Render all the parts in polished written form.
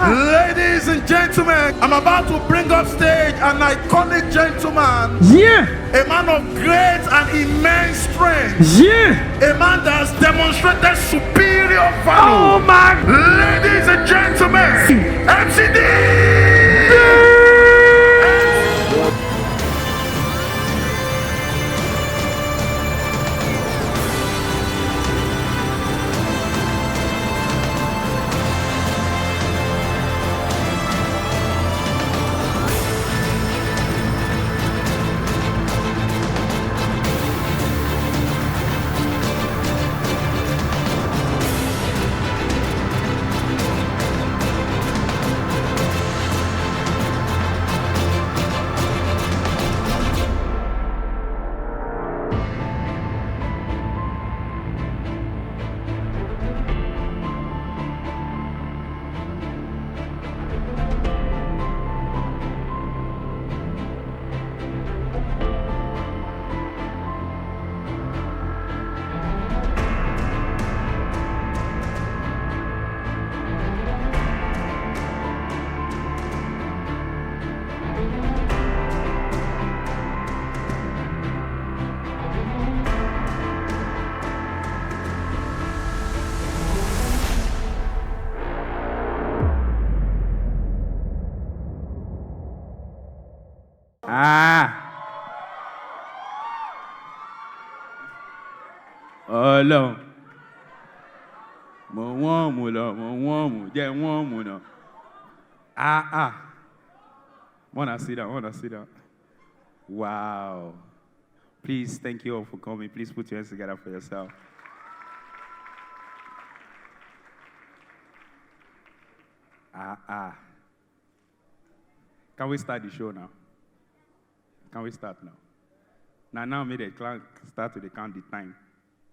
Ladies and gentlemen, I'm about to bring up stage an iconic gentleman. Yeah. A man of great and immense strength. Yeah. A man that has demonstrated superior Oh value. my. Ladies and gentlemen, MCD! Ọlọ́run mo wọ́n mu lọ mo wọ́n mu jẹ́ wọ́n mu lọ. Wanna sit down. Wow. Please, thank you all for coming. Please put your hands together for yourself. Can we start the show now? Can we start now? Now make the clock start to count the time.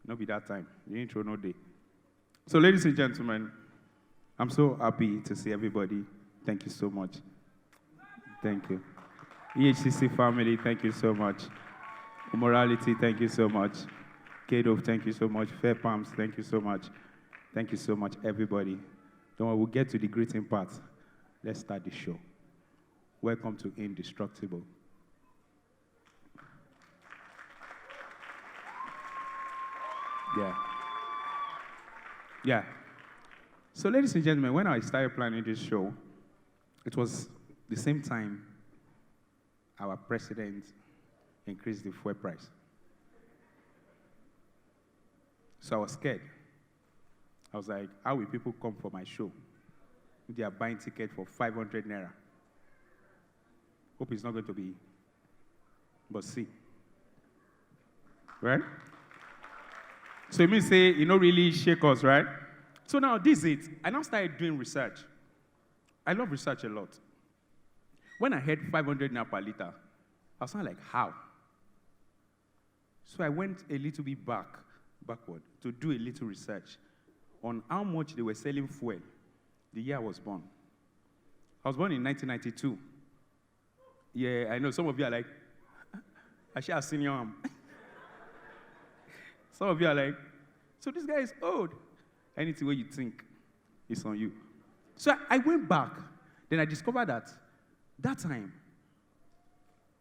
No be that time. The intro no day. So ladies and gentlemen, I'm so happy to see everybody. Thank you so much. Thank you. EHCC family, thank you so much. Morality, thank you so much. Educative, thank you so much. Fair Palms, thank you so much. Thank you so much, everybody. Don't worry, we'll get to the greeting part. Let's start the show. Welcome to Indestructible. Yeah. So ladies and gentlemen, when I started planning this show, it was the same time our president increased the fuel price. So I was scared. I was like, how will people come for my show if they are buying ticket for 500 naira? Hope it's not going to be, but see. Right? So it means say, you know, really shake us, right? So now this is it. I now started doing research. I love research a lot. When I heard 500 naira per liter, I was like, how? So I went a little bit backward to do a little research on how much they were selling fuel the year I was born. I was born in 1992. Yeah, I know some of you are like, I should have seen you. Some of you are like, so this guy is old. Anything where you think is on you. So I went back. Then I discovered that time,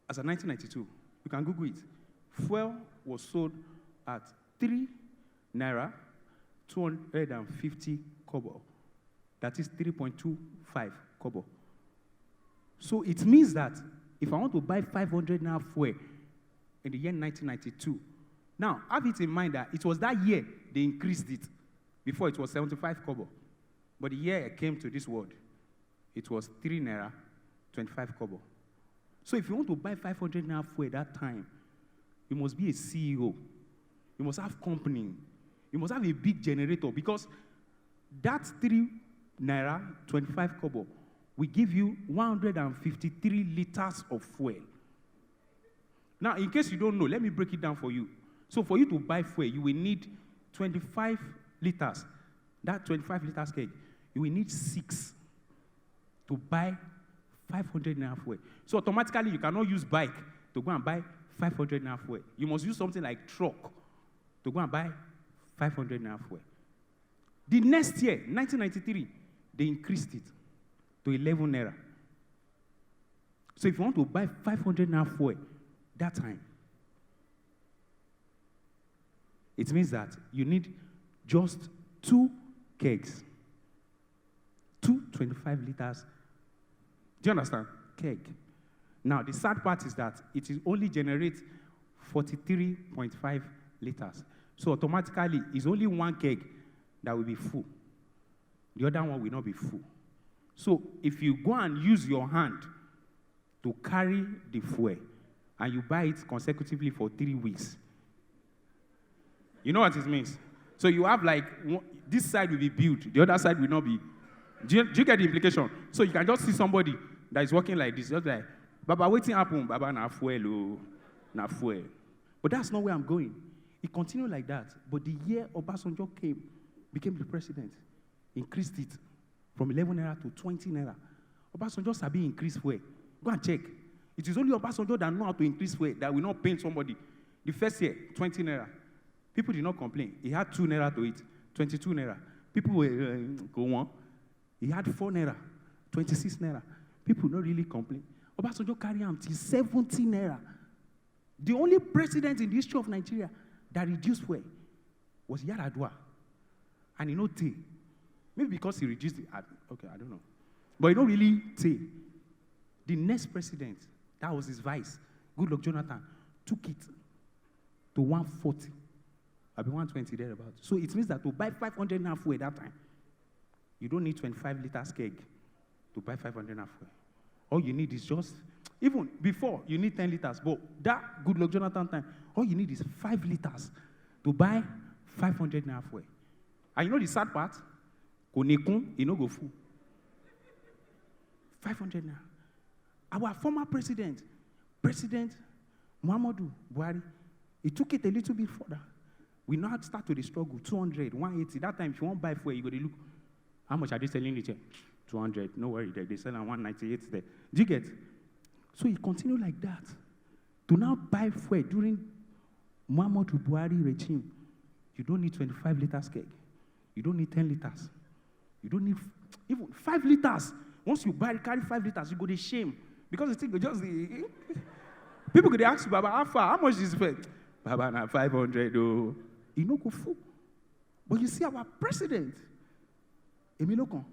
as of 1992, you can Google it, fuel was sold at 3 naira 250 kobo. That is 3.25 kobo. So it means that if I want to buy 500 naira fuel in the year 1992, now have it in mind that it was that year they increased it. Before it was 75 kobo. But the year I came to this world, it was 3 naira 25 kobo. So if you want to buy 500 naira fuel at that time, you must be a CEO. You must have company. You must have a big generator because that 3 naira 25 kobo will give you 153 liters of fuel. Now, in case you don't know, let me break it down for you. So for you to buy fuel, you will need 25 liters. That 25 liters keg, you will need 6 to buy 500 naira fuel. So automatically, you cannot use bike to go and buy 500 naira fuel. You must use something like truck to go and buy 500 naira fuel. The next year, 1993, they increased it. to 11 naira. So if you want to buy 500 naira fuel that time, it means that you need just 2 kegs. 2 25 liters. Do you understand? Keg. Now, the sad part is that it is only generates 43.5 liters. So automatically, it's only 1 keg that will be full. The other one will not be full. So if you go and use your hand to carry the fuel, and you buy it consecutively for 3 weeks, you know what it means? So you have like, this side will be built, the other side will not be. Do you get the implication? So you can just see somebody that is working like this, just like, Baba, waiting happen, Baba, na fuel, oh, na fuel. But that's not where I'm going. It continued like that. But the year Obasanjo became the president, increased it from 11 naira to 20 naira. Obasanjo sabi increase fuel. Go and check. It is only Obasanjo that know how to increase fuel that will not pain somebody. The first year, 20 naira. People did not complain. He had 2 naira to eat, 22 naira. People were go on. He had 4 naira, 26 naira. People don't really complain. Obasanjo carried him till 70 naira. The only president in the history of Nigeria that reduced fuel was Yaradua. And he no tea. Maybe because he reduced it. Okay, I don't know. But he don't really tea. The next president, that was his vice, Goodluck Jonathan, took it to 140. I'll be 120 thereabout. So it means that to buy 500 naira fuel at that time, you don't need 25 liters keg to buy 500 naira fuel. All you need is just, even before, you need 10 liters. But that Goodluck Jonathan time, all you need is 5 liters to buy 500 naira fuel. And you know the sad part? Konekun, you know go full. 500 naira. Our former president, President Muhammadu Buhari, he took it a little bit further. We now start to the struggle, 200, 180. That time, if you want to buy fuel, you go to look, how much are they selling it? 200, no worry, they sell at 198 there. Do you get? So he continued like that. To now buy fuel during Muhammadu Buhari regime, you don't need 25 liters keg. You don't need 10 liters. You don't need even 5 liters. Once you carry 5 liters, you go to shame. Because the thing is just the... People could ask you, Baba, how much is it? Baba, now 500, oh. You know, go full. But you see our president, Emilokon,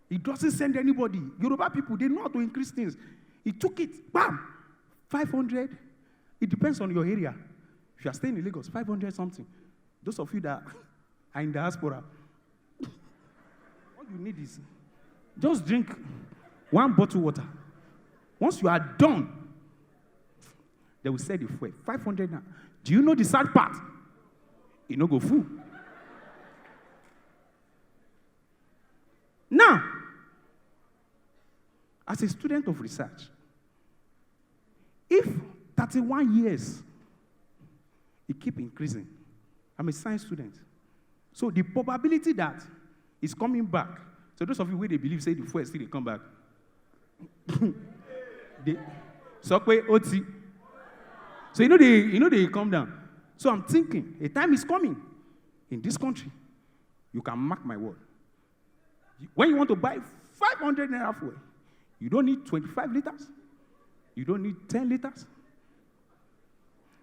he doesn't send anybody. Yoruba people, they know how to increase things. He took it, bam, 500. It depends on your area. If you are staying in Lagos, 500 something. Those of you that are in diaspora, all you need is just drink 1 bottle water. Once you are done, they will say the fuel. 500 now. Do you know the sad part? You no go full. Now, as a student of research, if 31 years, it keep increasing. I'm a science student. So the probability that it's coming back, so those of you where they believe, say the fuel still they come back. So they come down. So I'm thinking, a time is coming in this country. You can mark my word. When you want to buy 500 naira fuel, you don't need 25 liters. You don't need 10 liters.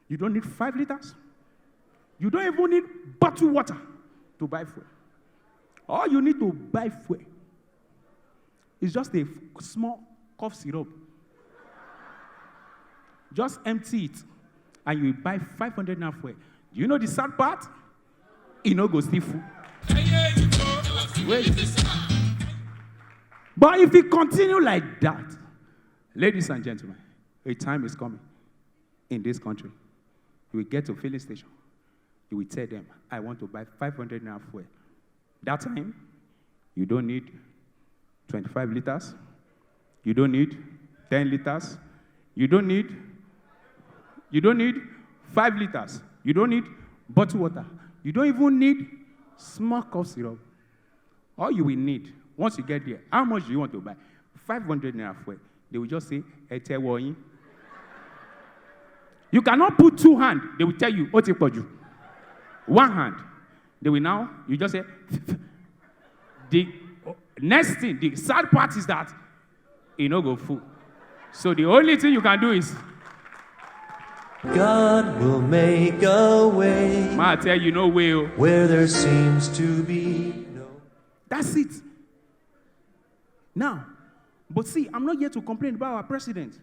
You don't need 5 liters. You don't even need bottled water to buy fuel. All you need to buy fuel is just a small cough syrup. Just empty it, and you buy 500 naira fuel. Do you know the sad part? You know, go still full. Wait. But if we continue like that, ladies and gentlemen, a time is coming in this country. You will get to a filling station. You will tell them, I want to buy 500 naira fuel. That time, you don't need 25 liters. You don't need 10 liters. You don't need 5 liters. You don't need bottled water. You don't even need small cough syrup. All you will need, once you get there, how much do you want to buy? 500 naira fuel. They will just say, Ete woyin. You cannot put 2 hands. They will tell you, Ote poju. 1 hand. They will now, you just say, next thing, the sad part is that it no go full. So the only thing you can do is God will make a way. I tell you, no way. Where there seems to be no. That's it. Now, but see, I'm not here to complain about our president.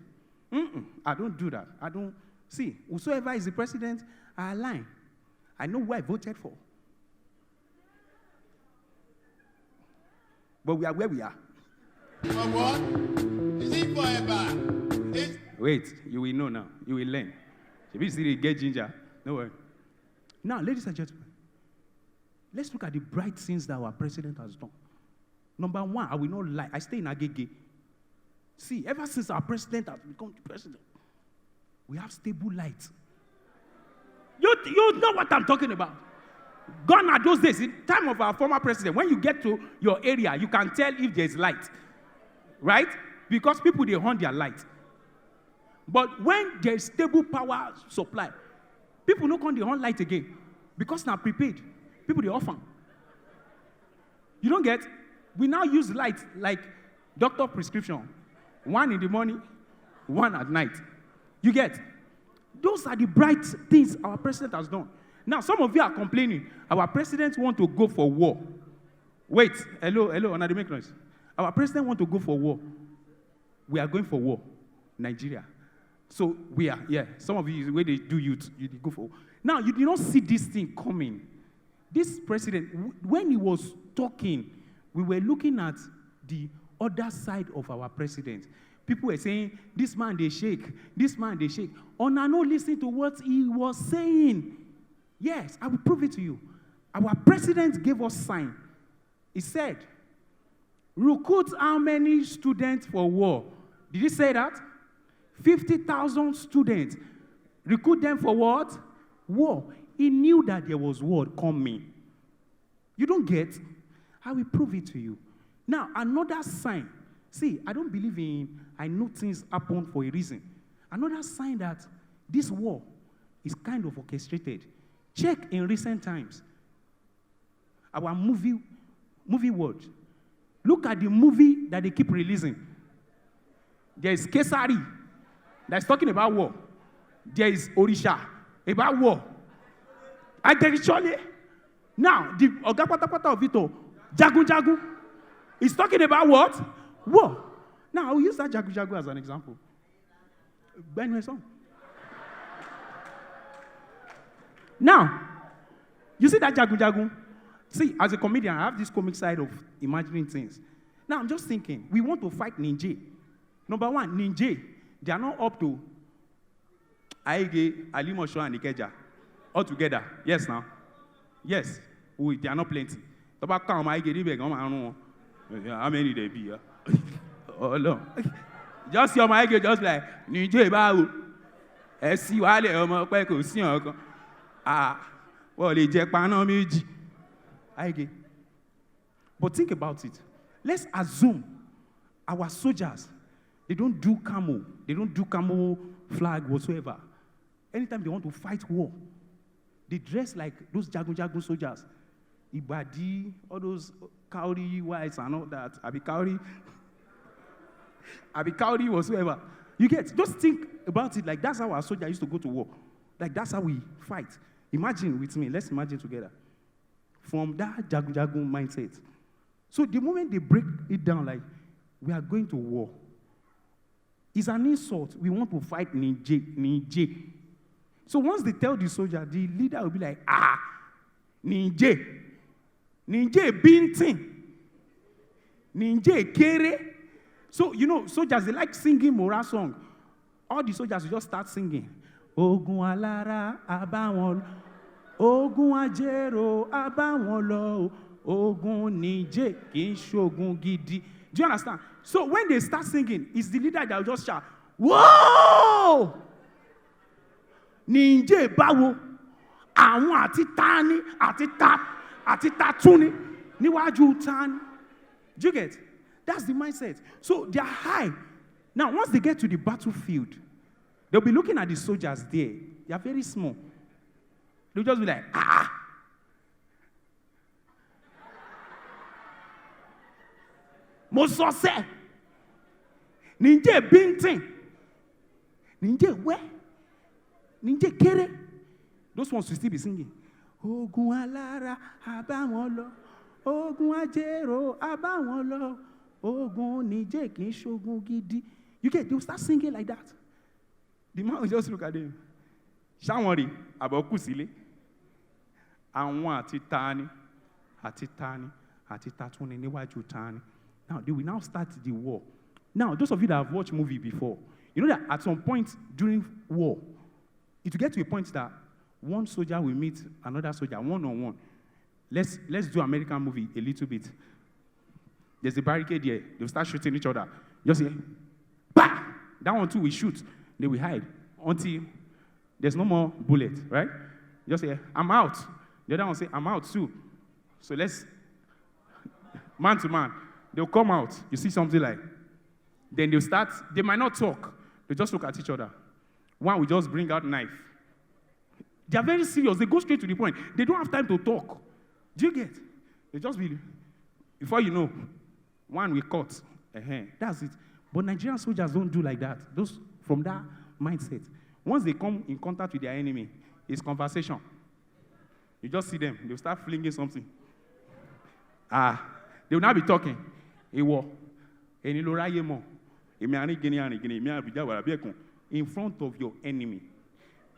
I don't do that. I don't. See, whosoever is the president, I align. I know who I voted for. But we are where we are. For what? Is it forever? Wait, you will know now. You will learn. If you see get ginger, no worry. Now, ladies and gentlemen, let's look at the bright things that our president has done. Number one, I will not lie. I stay in Agege. See, ever since our president has become the president, we have stable light. You know what I'm talking about. Gone are those days. In time of our former president, when you get to your area, you can tell if there's light. Right? Because people, they hunt their light. But when there's stable power supply, people don't come, they hunt light again. Because now prepaid. People, they offer. You don't get? We now use light like doctor prescription. One in the morning, one at night. You get? Those are the bright things our president has done. Now, some of you are complaining. Our president want to go for war. Wait, hello, and I make noise. Our president want to go for war. We are going for war, Nigeria. So we are, yeah. Some of you, where they do youth, you go for war. Now, you did not see this thing coming. This president, when he was talking, we were looking at the other side of our president. People were saying, this man, they shake. This man, they shake. Or now, no, listen to what he was saying. Yes, I will prove it to you. Our president gave us sign. He said, recruit how many students for war? Did he say that? 50,000 students. Recruit them for what? War. He knew that there was war coming. You don't get? I will prove it to you. Now, another sign. See, I don't believe in, I know things happen for a reason. Another sign that this war is kind of orchestrated. Check in recent times. Our movie world. Look at the movie that they keep releasing. There is Kesari that's talking about war. There is Orisha about war. And there is Chole. Now, the Ogapatapata of Vito, Jagu is talking about what? War. Now, I will use that Jagu as an example. Ben song. Now, you see that Jagu? See, as a comedian, I have this comic side of imagining things. Now, I'm just thinking, we want to fight Ninja. Number one, Ninja, they are not up to Aige, Alimosho, and Ikeja. All together. Yes, now? Yes. They are not plenty. How many they be? Oh, no. Just your Aige, just like, Ninja, Bahu. See, Wale, well, they jack Panameji. But think about it. Let's assume our soldiers, they don't do camo. They don't do camo flag whatsoever. Anytime they want to fight war, they dress like those Jagun soldiers. Ibadi, all those Kauri whites and all that. Abi Kauri whatsoever. You get? Just think about it like that's how our soldiers used to go to war. Like that's how we fight. Imagine with me. Let's imagine together. From that Jagun mindset. So the moment they break it down like, we are going to war, it's an insult. We want to fight Ninja. So once they tell the soldier, the leader will be like, Ninja Bintin. Ninja Kere. So, you know, soldiers, they like singing morale song. All the soldiers will just start singing. Ogun alara abawon, Ogun ajero abawon lo, Ogun nije kin shogun gidi. Do you understand? So when they start singing, it's the leader that will just shout, whoa! Ninje bawo, àwọn àti tani, àti tatuni, níwájú tani. Do you get? That's the mindset. So they are high. Now, once they get to the battlefield, they'll be looking at the soldiers there. They are very small. They'll just be like, Mo sọ sẹ́. Ninje bíntín. Ninje wẹ́. Ninje kéré. Those ones will still be singing. Ogun alára àbáwọn lọ. Ogun ajero àbáwọn lọ. Ogun níjẹ́ kì í ṣogun gidi. You get, they will start singing like that. The man will just look at them. Ṣáwọn rí àbọ̀kù sílé. Àwọn àti tani, àti tani, àti tatuni níwájú tani. Now, they will now start the war. Now, those of you that have watched movie before, you know that at some point during war, it will get to a point that one soldier will meet another soldier one-on-one. Let's do American movie a little bit. There's a barricade here. They'll start shooting each other. Just hear, bah! That one too will shoot. They will hide until there's no more bullet, right? Just say, I'm out. The other one say, I'm out too. So let's, man to man, they'll come out. You see something like, then they'll start, they might not talk. They just look at each other. One will just bring out knife. They are very serious. They go straight to the point. They don't have time to talk. Do you get? They just be, before you know, one will cut. That's it. But Nigerian soldiers don't do like that. Those from that mindset. Once they come in contact with their enemy, it's conversation. You just see them. They'll start flinging something. They will now be talking. In front of your enemy.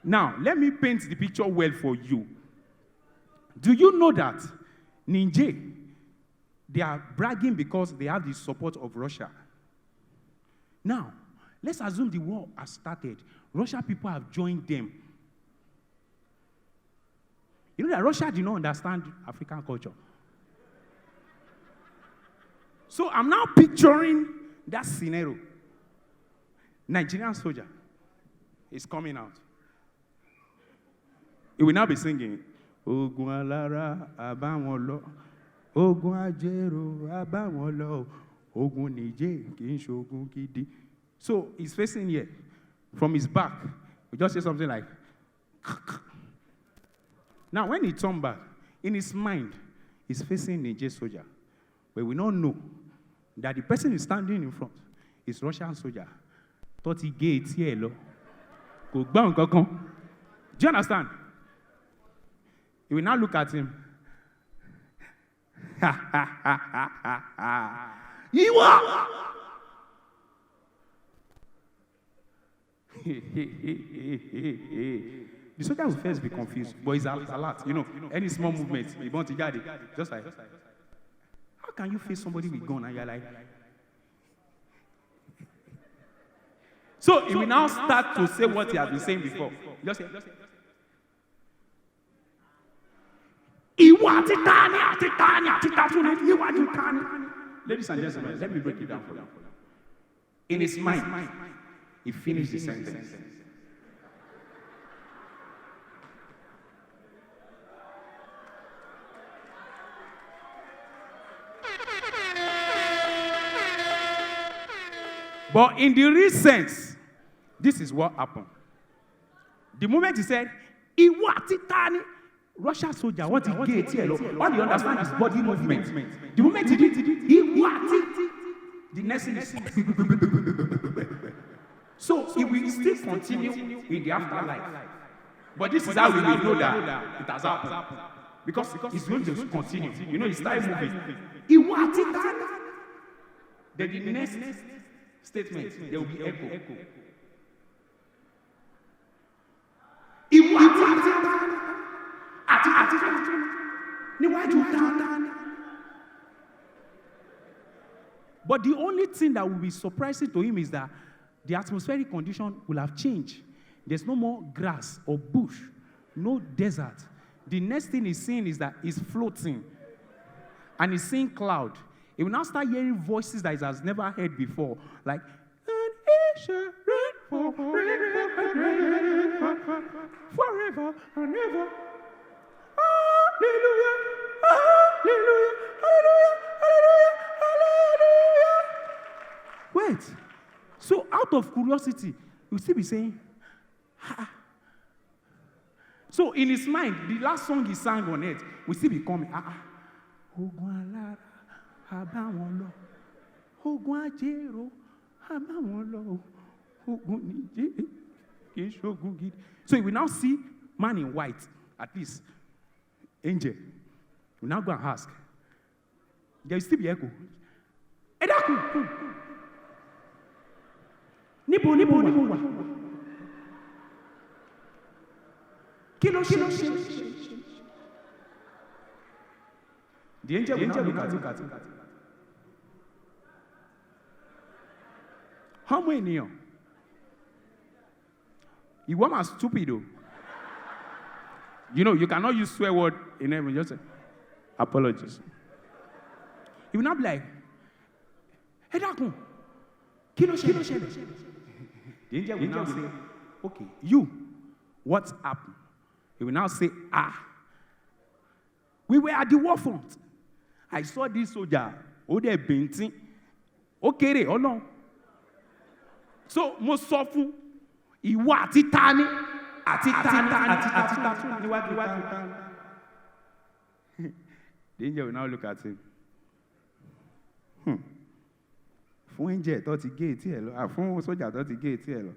Now, let me paint the picture well for you. Do you know that Niger, they are bragging because they have the support of Russia? Now, let's assume the war has started. Russia people have joined them. You know that Russia did not understand African culture. So I'm now picturing that scenario. Nigerian soldier is coming out. He will now be singing, Ogun alara àbáwọn lọ, Ogun ajero àbáwọn lọ, Ogun nije kì í ṣogun gidi. So he's facing here. From his back, we just say something like, now when he turned back, in his mind, he's facing Niger soldier. But we don't know that the person is standing in front is Russian soldier. Thought he gate here, lo. Go bang, go. Do you understand? He will now look at him. You are. The soldier will first be confused, but he's alert. You know, any small movement, he wants to guard it. Just like, how can you face somebody with gun and you're like? So he will now start to say what he has been saying before. Just say. Ladies and gentlemen, let me break it down for you. In his mind, he finished the sentence. But in the real sense, this is what happened. The moment he said, Russia soldier, what he gave here, all you understand is body movement. The moment he did, the next thing is. So it will still continue in the afterlife. But this is how we will know that it has happened. Because it's going to continue. You know, it started moving. Then the next statement, there will be echo. But the only thing that will be surprising to him is that the atmospheric condition will have changed. There's no more grass or bush, no desert. The next thing he's seeing is that he's floating. And he's seeing cloud. He will now start hearing voices that he has never heard before. Like, forever and ever. Hallelujah, hallelujah, hallelujah, hallelujah, hallelujah. Wait. So out of curiosity, you'll still be saying, ha. So in his mind, the last song he sang on it will still be coming. ogun ajero, àbáwọn lọ, ogun níjẹ́, kì í ṣogun gidi. So we now see man in white, at least, angel. We now go and ask. There will still be echo. Ẹ dákun. Níbo wà? Kí ló ṣe? The angel will now look at him. How many of you want are stupid though? You know, you cannot use swear word in heaven. Just say, apologies. He will not be like, hey, dákun, kí ló ṣẹlẹ̀? The angel will now say, okay, you, what's happened? He will now say, we were at the war front. I saw this soldier, Ode Bintin, Okere, Olong. So, mo sọ fún ìwọ àti tani. The angel will now look at him. Fún angel tó ti gé etí ẹ̀ lọ, fún sójà tó ti gé etí ẹ̀ lọ.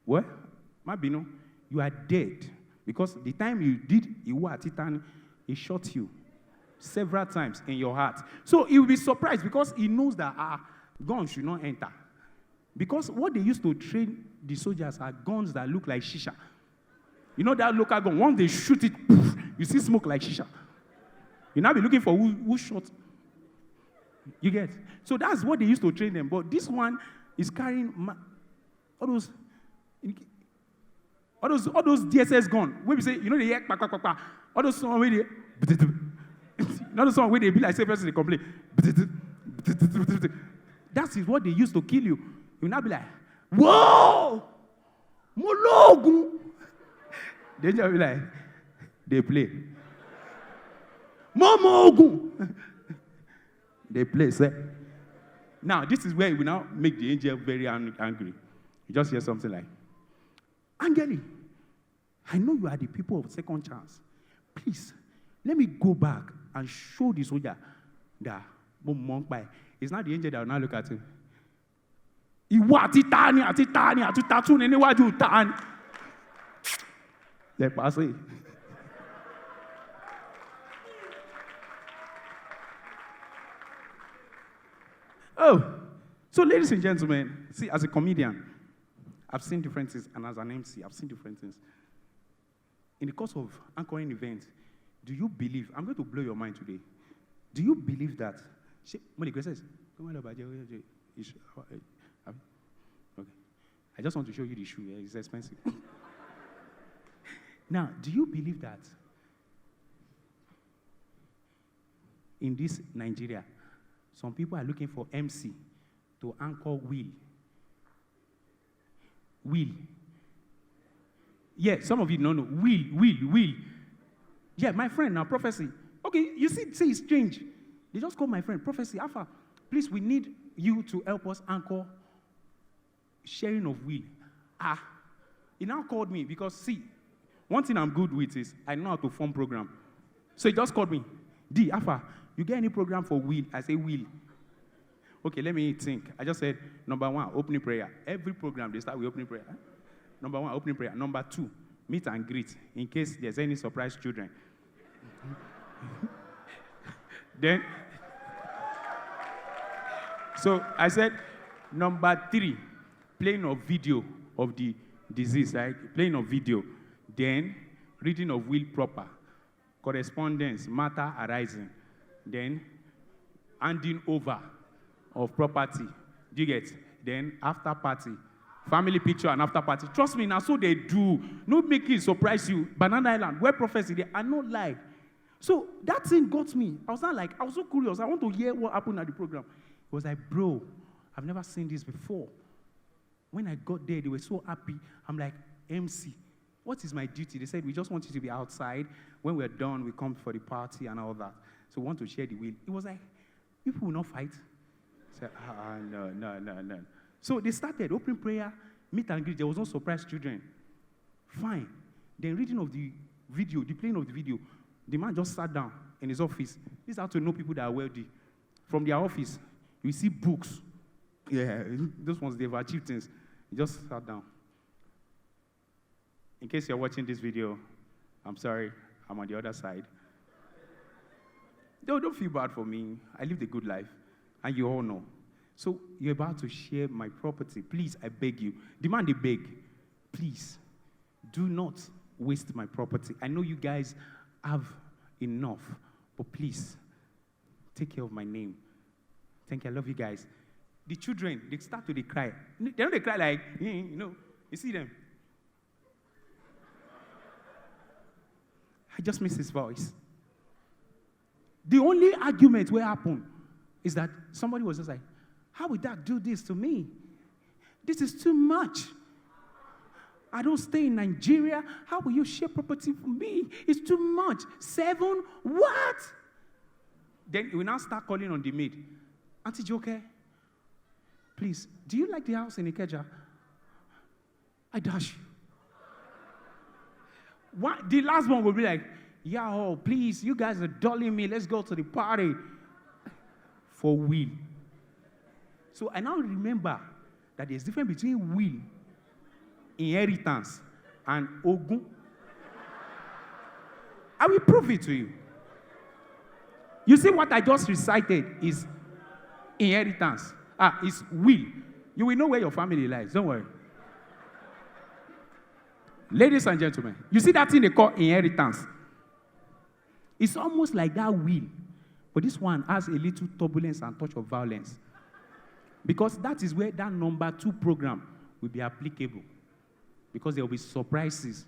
Well, má bínú, you are dead because the time you did ìwọ àti tani, he shot you several times in your heart. So he will be surprised because he knows that guns should not enter. Because what they used to train the soldiers are guns that look like shisha. You know that local gun, once they shoot it, poof, you see smoke like shisha. You now be looking for who shot. You get? So that's what they used to train them. But this one is carrying all those DSS guns. When we say, you know, they hear, all those songs where they, not the song where they be like, say, person, they complain. That is what they used to kill you. You will not be like, whoa! Mologu! They just be like, they play. Momogu! They play, say. Now, this is where it will now make the angel very angry. You just hear something like, Angeli, I know you are the people of second chance. Please, let me go back and show the soldier that it's not the angel that will now look at him. Ìwọ àti tani àti tatu ní níwájú tani. Lè pàṣẹ. Oh, so ladies and gentlemen, see, as a comedian, I've seen different things, and as an MC, I've seen different things. In the course of anchoring events, do you believe, I'm going to blow your mind today, do you believe that, okay, I just want to show you the shoe, it's expensive. Now, do you believe that in this Nigeria, some people are looking for MC to anchor Will? Will. Yeah, some of you don't know. Will. Yeah, my friend now, Prophecy. Okay, you see, it's strange. They just call my friend, Prophecy, Alpha. Please, we need you to help us anchor sharing of will. He now called me because, see, one thing I'm good with is I know how to form program. So he just called me, D, Alpha, you get any program for will? I say, will. Okay, let me think. I just said, number 1, opening prayer. Every program, they start with opening prayer. Number 1, opening prayer. Number 2, meet and greet, in case there's any surprise children. Then, so I said, number 3, playing of video of the disease, right? Playing of video. Then, reading of will proper. Correspondence, matter arising. Then, handing over of property. Do you get? Then, after party. Family picture and after party. Trust me, now so they do. No make it surprise you. Banana Island, where Prophecy, they are not lie. So that thing got me. I was so curious. I want to hear what happened at the program. It was like, bro, I've never seen this before. When I got there, they were so happy. I'm like, MC, what is my duty? They said, we just want you to be outside. When we're done, we come for the party and all that. So we want to share the will. It was like, people will not fight. I said, no. So they started opening prayer, meet and greet. There was no surprise children. Fine. Then reading of the video, the playing of the video. The man just sat down in his office. This is how to know people that are wealthy. from their office, you see books. Yeah, those ones, they've achieved things. You just sat down. In case you're watching this video, I'm sorry, I'm on the other side. Don't feel bad for me. I lived a good life, and you all know. So you're about to share my property. Please, I beg you. Demand a beg. Please, do not waste my property. I know you guys have enough, but please, take care of my name. Thank you. I love you guys. The children, they start to cry. They don't cry like, you see them. I just miss his voice. The only argument where happened is that somebody was just like, how would that do this to me? This is too much. I don't stay in Nigeria. How will you share property for me? It's too much. 7? What? Then we now start calling on the maid. Auntie Joke, please, do you like the house in Ikeja? I dash you. The last one will be like, yo, please, you guys are dulling me. Let's go to the party. For will. So I now remember that there's a difference between will, inheritance, and ogun. I will prove it to you. You see what I just recited is inheritance. Is will. You will know where your family lies. Don't worry. Ladies and gentlemen, you see that thing they call inheritance? It's almost like that will, but this one has a little turbulence and touch of violence. Because that is where that number 2 program will be applicable. Because there will be surprises.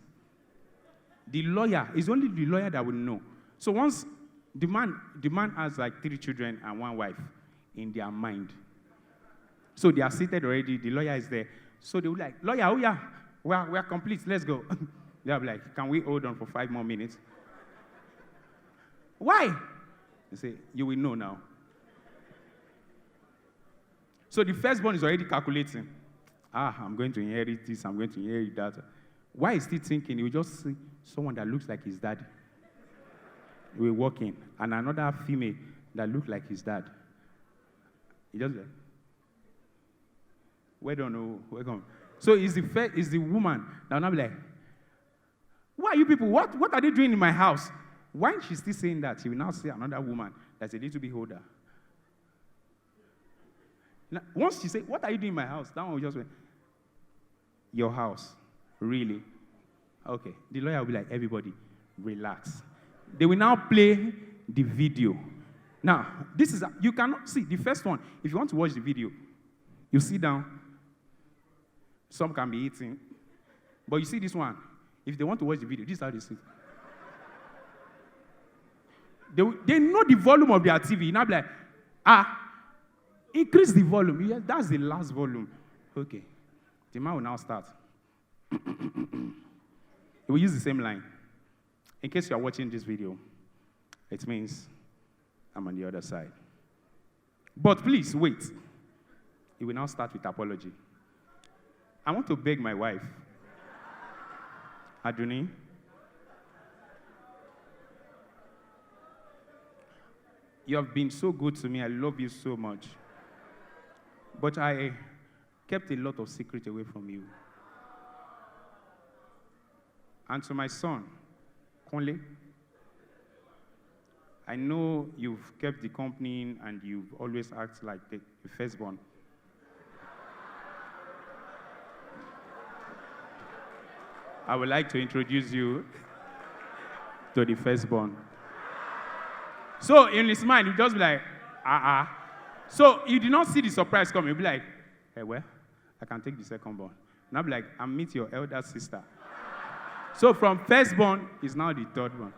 The lawyer, is only the lawyer that will know. So once the man has like 3 children and 1 wife in their mind. So they are seated already, the lawyer is there. So they will like, lawyer, oh yeah, we are complete, let's go. They'll be like, can we hold on for 5 more minutes? Why? They say, you will know now. So the firstborn is already calculating. I'm going to inherit this, I'm going to inherit that. Why is he thinking? He will just see someone that looks like his dad. He will walk in. And another female that looks like his dad. He just like, welcome. So it's the woman that will now be like, why are you people? What are they doing in my house? When she's still saying that, she will now see another woman that's a little bit older. Now, once she says, what are you doing in my house? That one will just say, your house. Really? Okay. The lawyer will be like, everybody, relax. They will now play the video. Now, you cannot see the first one. If you want to watch the video, you sit down. Some can be eating. But you see this one. If they want to watch the video, this is how they sit. They know the volume of their TV. Now be like, increase the volume. Yeah, that's the last volume. Okay. The man will now start. He will use the same line. In case you are watching this video, it means I'm on the other side. But please, wait. He will now start with apology. I want to beg my wife, Aduni, you have been so good to me. I love you so much. But I kept a lot of secret away from you. And to my son, Conle, I know you've kept the company and you've always acted like the firstborn. I would like to introduce you to the firstborn. So in his mind, he'll just be like, So you did not see the surprise coming. You'll be like, hey, well, I can take the secondborn. And I'll be like, I'll meet your elder sister. So from firstborn is now the third one.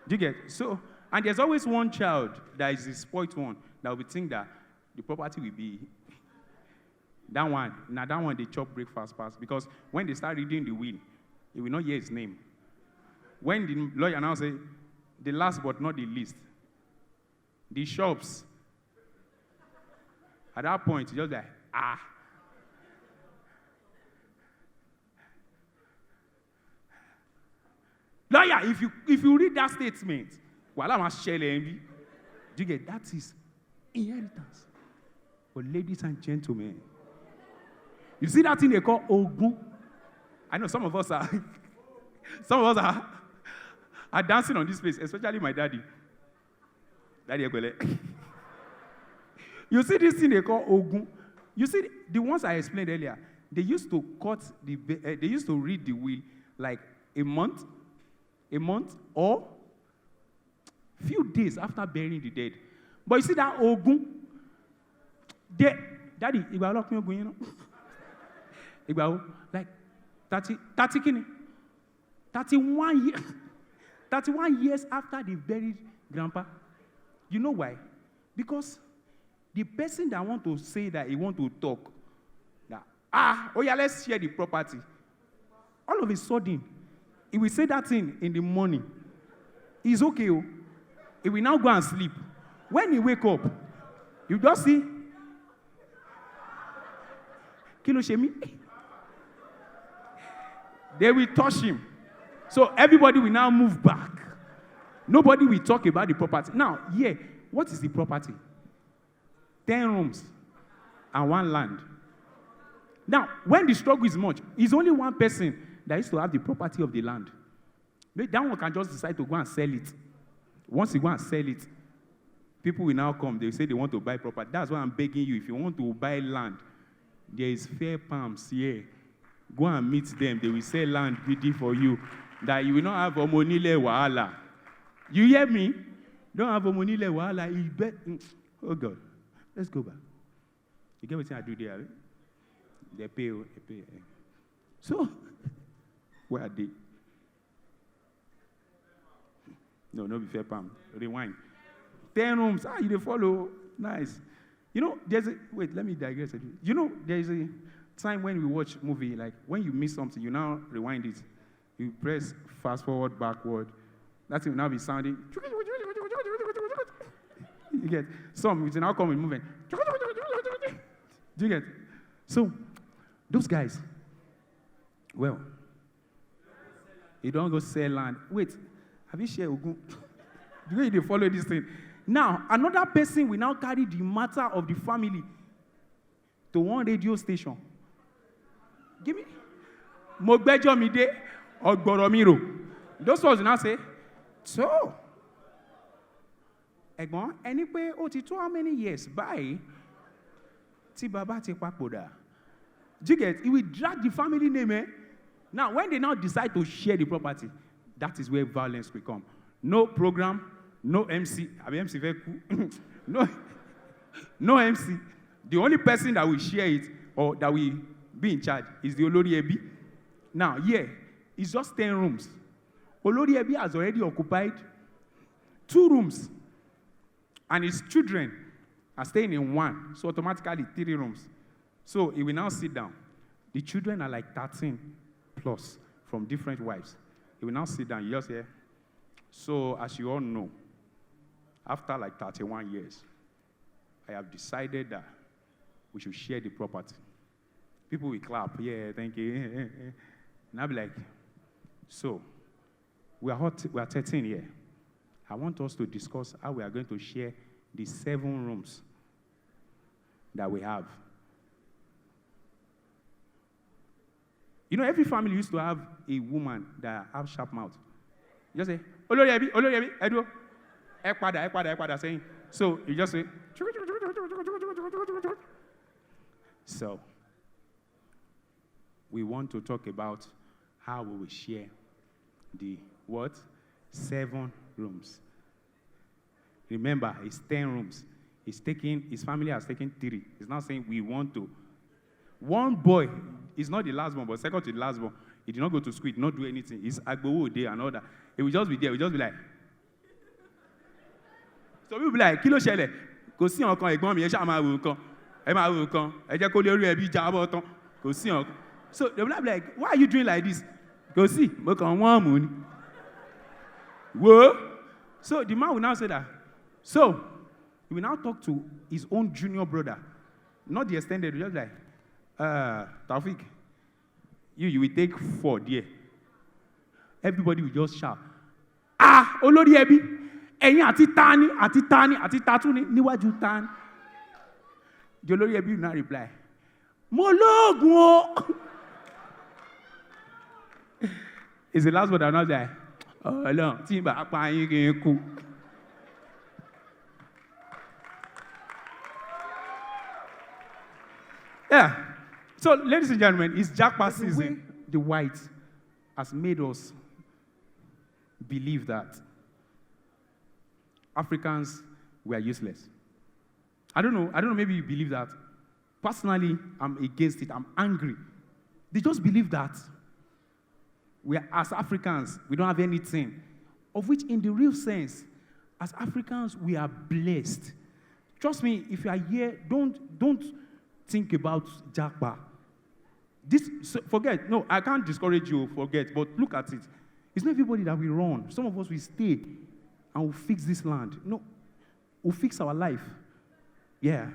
Do you get? So, and there's always one child that is the spoilt one that will think that the property will be that one. Now that one they chop breakfast fast because when they start reading the will, he will not hear his name. When the lawyer now say, the last but not the least, the shops. At that point, you just like, Lawyer, if you read that statement, well, I must share envy. Do you get that is Inheritance. But ladies and gentlemen, you see that thing they call Ogun? I know some of us are are dancing on this place, especially my daddy. Daddy Ekwele. You see this thing they call Ogun? You see, the ones I explained earlier, they used to they used to read the will like a month, or few days after burying the dead. But you see that Ogun, Daddy, you know, like 31 years after they buried Grandpa. You know why? Because the person that want to say that he want to talk, that, let's share the property. All of a sudden, he will say that thing in the morning. It's okay. He will now go and sleep. When he wake up, you just see, Kilo Shemi. They will touch him. So everybody will now move back. Nobody will talk about the property. Now, what is the property? 10 rooms and 1 land. Now, when the struggle is much, it's only one person that used to have the property of the land. That one can just decide to go and sell it. Once you go and sell it, people will now come. They say they want to buy property. That's why I'm begging you. If you want to buy land, there is fair palms here. Go and meet them. They will sell land greedy for you. That you will not have omonile wahala. You hear me? Don't have omonile wahala. Oh God. Let's go back. You get what I do there? They pay. So, where are they? No, be fair palm. Rewind. 10 rooms. You dey follow. Nice. You know, wait, let me digress a bit. You know, there's a time when we watch movie, like when you miss something, you now rewind it. You press fast forward, backward. That will now be sounding. You get some, it will now come with movement. Do you get? So, those guys, well, you don't go sell land. Wait, have you shared Ogun? The way they follow this thing. Now, another person will now carry the matter of the family to one radio station. Give me. Mogbejo Mide Ogboromiro. Those ones will now say, so, Egbon, anyway, how many years? Bye. Ti baba ti papoda. Do you get? It will drag the family name. Now, when they now decide to share the property, that is where violence will come. No program, no MC. I mean, MC very cool. No MC. The only person that will share it or that will be in charge is the Olori Ebi. Now, it's just 10 rooms. Olori Ebi has already occupied 2 rooms. And his children are staying in 1. So automatically 3 rooms. So he will now sit down. The children are like 13 plus from different wives. He will now sit down. You just hear. So as you all know, after like 31 years, I have decided that we should share the property. People will clap. Yeah, thank you. And I'll be like, so we are 13 here. I want us to discuss how we are going to share the 7 rooms that we have. You know, every family used to have a woman that have sharp mouth. You just say, Olori Ebi, Edo, Ekpada, saying. So you just say, so we want to talk about how we will share the what? 7 rooms. Remember, it's 10 rooms. His family has taken 3. He's now saying we want to. One boy is not the last one, but second to the last one. He did not go to school, he did not do anything. He's Agbowo Day and all that. He will just be there, he will just be like. So we will be like, Kilo Shele, go see on Egbon mi, go see on. So they will be like, why are you doing like this? Go see, whoa. So the man will now say that. So he will now talk to his own junior brother, not the extended, just like, Taufik, you will take 4 there. Everybody will just shout, Olori Ebi, Ẹ̀yin àti tani, níwájú tani. The olórí ẹbí will not reply. Mo lóògùn o. It's the last word I'm not there. Ọlọ́run tí bá pa yín kí n kú. Yeah. So, ladies and gentlemen, it's jackpot season. The white has made us believe that Africans were useless. I don't know, maybe you believe that. Personally, I'm against it. I'm angry. They just believe that as Africans, we don't have anything. Of which, in the real sense, as Africans, we are blessed. Trust me, if you are here, don't think about Japa. Forget. No, I can't discourage you, forget. But look at it. It's not everybody that will run. Some of us will stay and we'll fix this land. No, we'll fix our life. Yeah,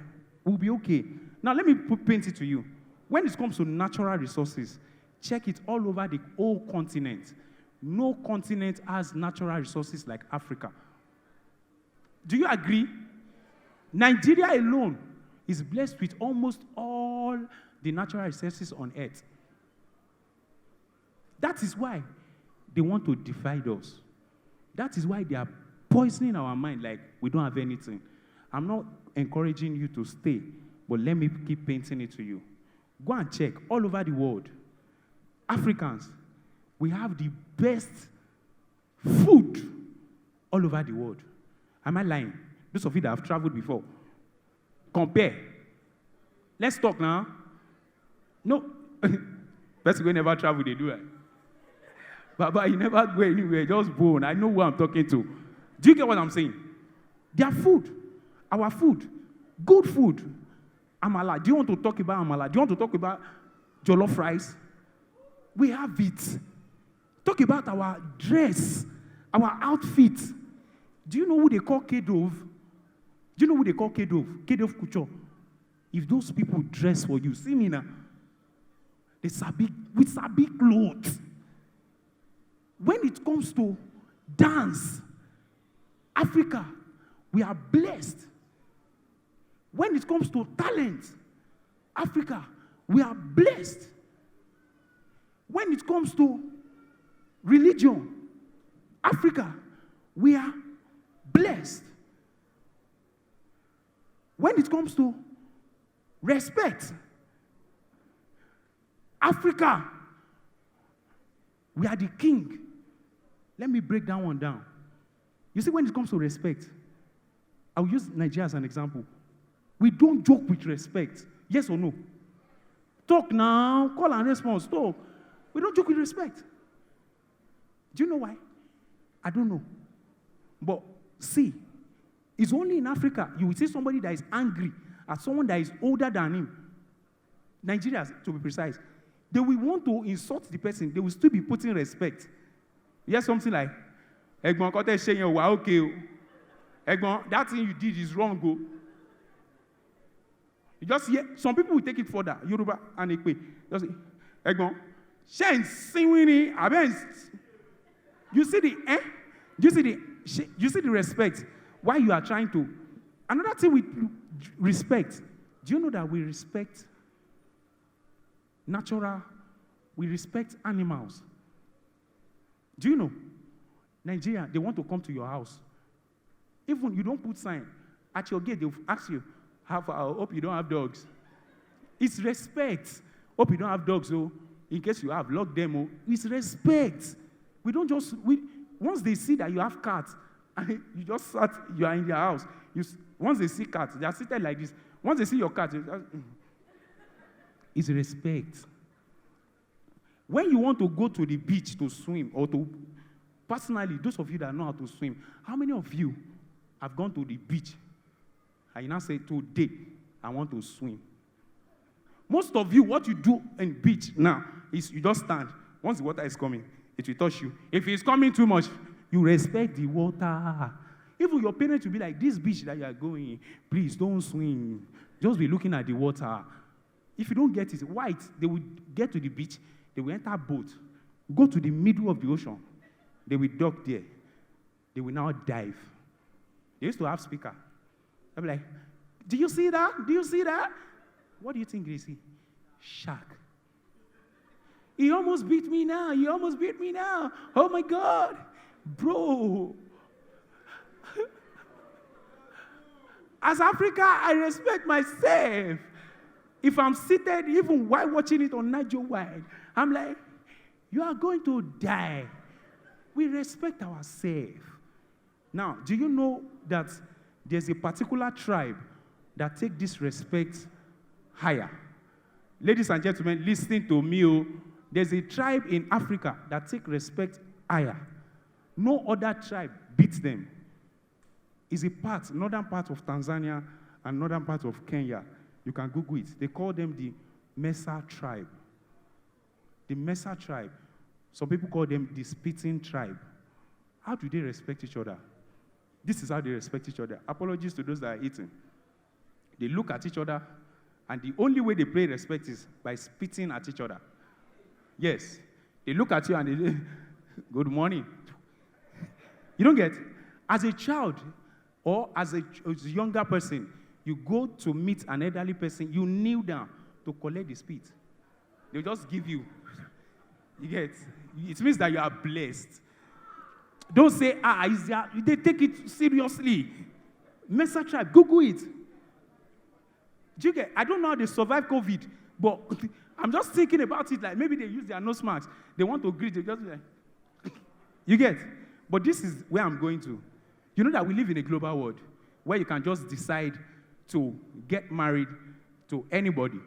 we'll be okay. Now, let me paint it to you. When it comes to natural resources, check it all over the whole continent. No continent has natural resources like Africa. Do you agree? Nigeria alone is blessed with almost all the natural resources on earth. That is why they want to divide us. That is why they are poisoning our mind like we don't have anything. I'm not encouraging you to stay, but let me keep painting it to you. Go and check all over the world. Africans, we have the best food all over the world. Am I lying? Those of you that have traveled before, compare. Let's talk now. No, best we never travel, they do it. Baba, you never go anywhere, just bone. I know who I'm talking to. Do you get what I'm saying? Their food, our food, good food. Amala. Do you want to talk about amala? Do you want to talk about jollof rice? We have it. Talk about our dress, our outfit. Do you know who they call Kedov? Do you know who they call Kedov? Kedov Kucho. If those people dress for you, see me now. They sabi with sabi clothes. When it comes to dance, Africa, we are blessed. When it comes to talent, Africa, we are blessed. When it comes to religion, Africa, we are blessed. When it comes to respect, Africa, we are the king. Let me break that one down. You see, when it comes to respect, I'll use Nigeria as an example. We don't joke with respect. Yes or no? Talk now. Call and response. Talk. We don't joke with respect. Do you know why? I don't know. But see, it's only in Africa you will see somebody that is angry at someone that is older than him. Nigerians, to be precise, they will want to insult the person. They will still be putting respect. You hear something like, Egbon, kote shey wa okay o. Egbon, that thing you did is wrong go. You just hear, some people will take it further. Yoruba and Ekpe. Just say, Egbon, shey sinwini, aben. You see the you see the respect why you are trying to. Another thing with respect. Do you know that we respect natural, we respect animals? Do you know? Nigeria, they want to come to your house. Even you don't put sign. At your gate, they'll ask you, I hope you don't have dogs. It's respect. Hope you don't have dogs, so in case you have, lock them. Oh. It's respect. We don't just, once they see that you have cats, and you just sat, you are in their house. Once they see cats, they are seated like this. Once they see your cat, it's respect. When you want to go to the beach to swim, or to, personally, those of you that know how to swim, how many of you have gone to the beach and you now say, today, I want to swim? Most of you, what you do in beach now is you just stand. Once the water is coming, it will touch you. If it's coming too much, you respect the water. Even your parents will be like, this beach that you are going, please don't swim. Just be looking at the water. If you don't get it, white, they will get to the beach, they will enter a boat, go to the middle of the ocean. They will dock there. They will now dive. They used to have speaker. I'm like, do you see that? Do you see that? What do you think they see? Shark. He almost beat me now. He almost beat me now. Oh my God. Bro. As Africa, I respect myself. If I'm seated, even while watching it on Niger Wide, I'm like, you are going to die. We respect ourselves. Now, do you know that there's a particular tribe that take this respect higher? Ladies and gentlemen, listening to me, there's a tribe in Africa that take respect higher. No other tribe beats them. It's a part, northern part of Tanzania and northern part of Kenya. You can Google it. They call them the Mesa tribe. The Mesa tribe. Some people call them the spitting tribe. How do they respect each other? This is how they respect each other. Apologies to those that are eating. They look at each other, and the only way they pay respect is by spitting at each other. Yes. They look at you and they say, good morning. You don't get, as a child or as a younger person, you go to meet an elderly person, you kneel down to collect the spit. They'll just give you. You get, it means that you are blessed. Don't say, they take it seriously. Mesa tribe, Google it. Do you get, I don't know how they survive COVID, but I'm just thinking about it like maybe they use their nose marks. They want to greet, they just like, you get? But this is where I'm going to. You know that we live in a global world where you can just decide to get married to anybody.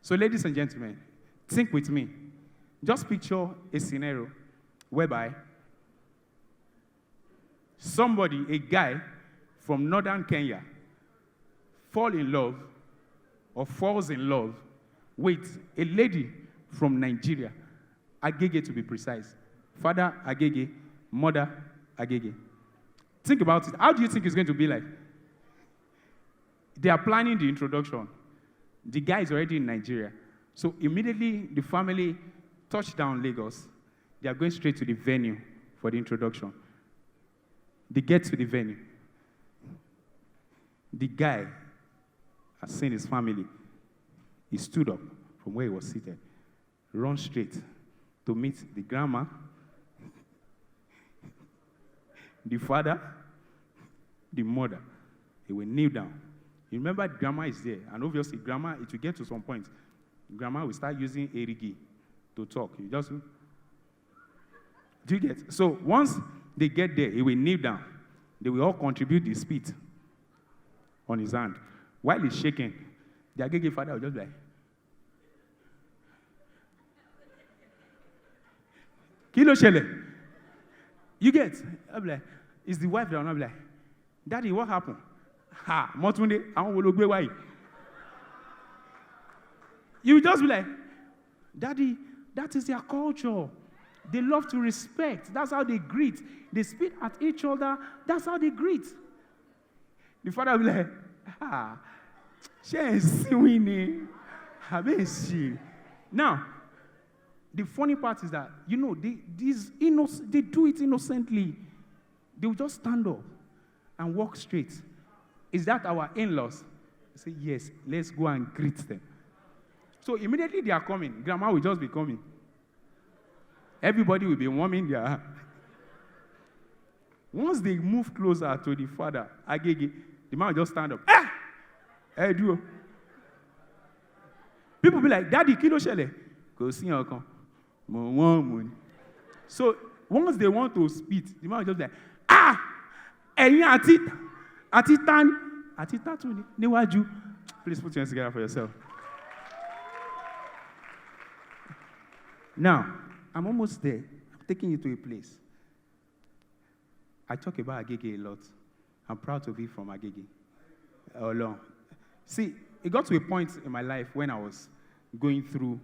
So ladies and gentlemen, think with me. Just picture a scenario whereby somebody, a guy from northern Kenya, falls in love with a lady from Nigeria, Agege to be precise. Father Agege, mother Agege. Think about it. How do you think it's going to be like? They are planning the introduction. The guy is already in Nigeria. So immediately the family touch down Lagos. They are going straight to the venue for the introduction. They get to the venue. The guy has seen his family. He stood up from where he was seated, run straight to meet the grandma, the father, the mother. He will kneel down. You remember grandma is there, and obviously grandma, it will get to some point. Grandma will start using erigi to talk. You just, do you get? So once they get there, he will kneel down. They will all contribute the spit on his hand. While he's shaking, the Agege father will just be like, Kilo Shele. You get? I'll be like, it's the wife that will not be like, Daddy, what happened? Ha, Motunde, I want to go away. You will just be like, Daddy, that is their culture. They love to respect. That's how they greet. They spit at each other. That's how they greet. The father will be like, she is winning. Now, the funny part is that, you know, they do it innocently. They will just stand up and walk straight. Is that our in-laws? I say, yes, let's go and greet them. So immediately they are coming. Grandma will just be coming. Everybody will be warming their hand. Once they move closer to the father, Agege, the man will just stand up. Hey, duo. People be like, Daddy, kilo shele. Go see your con. So once they want to spit, the man will just be like, ẹ̀yin àti tani, àti tatu níwájú. Please put your hands together for yourself. Now, I'm almost there. I'm taking you to a place. I talk about Agege a lot. I'm proud to be from Agege. See, it got to a point in my life when I was going through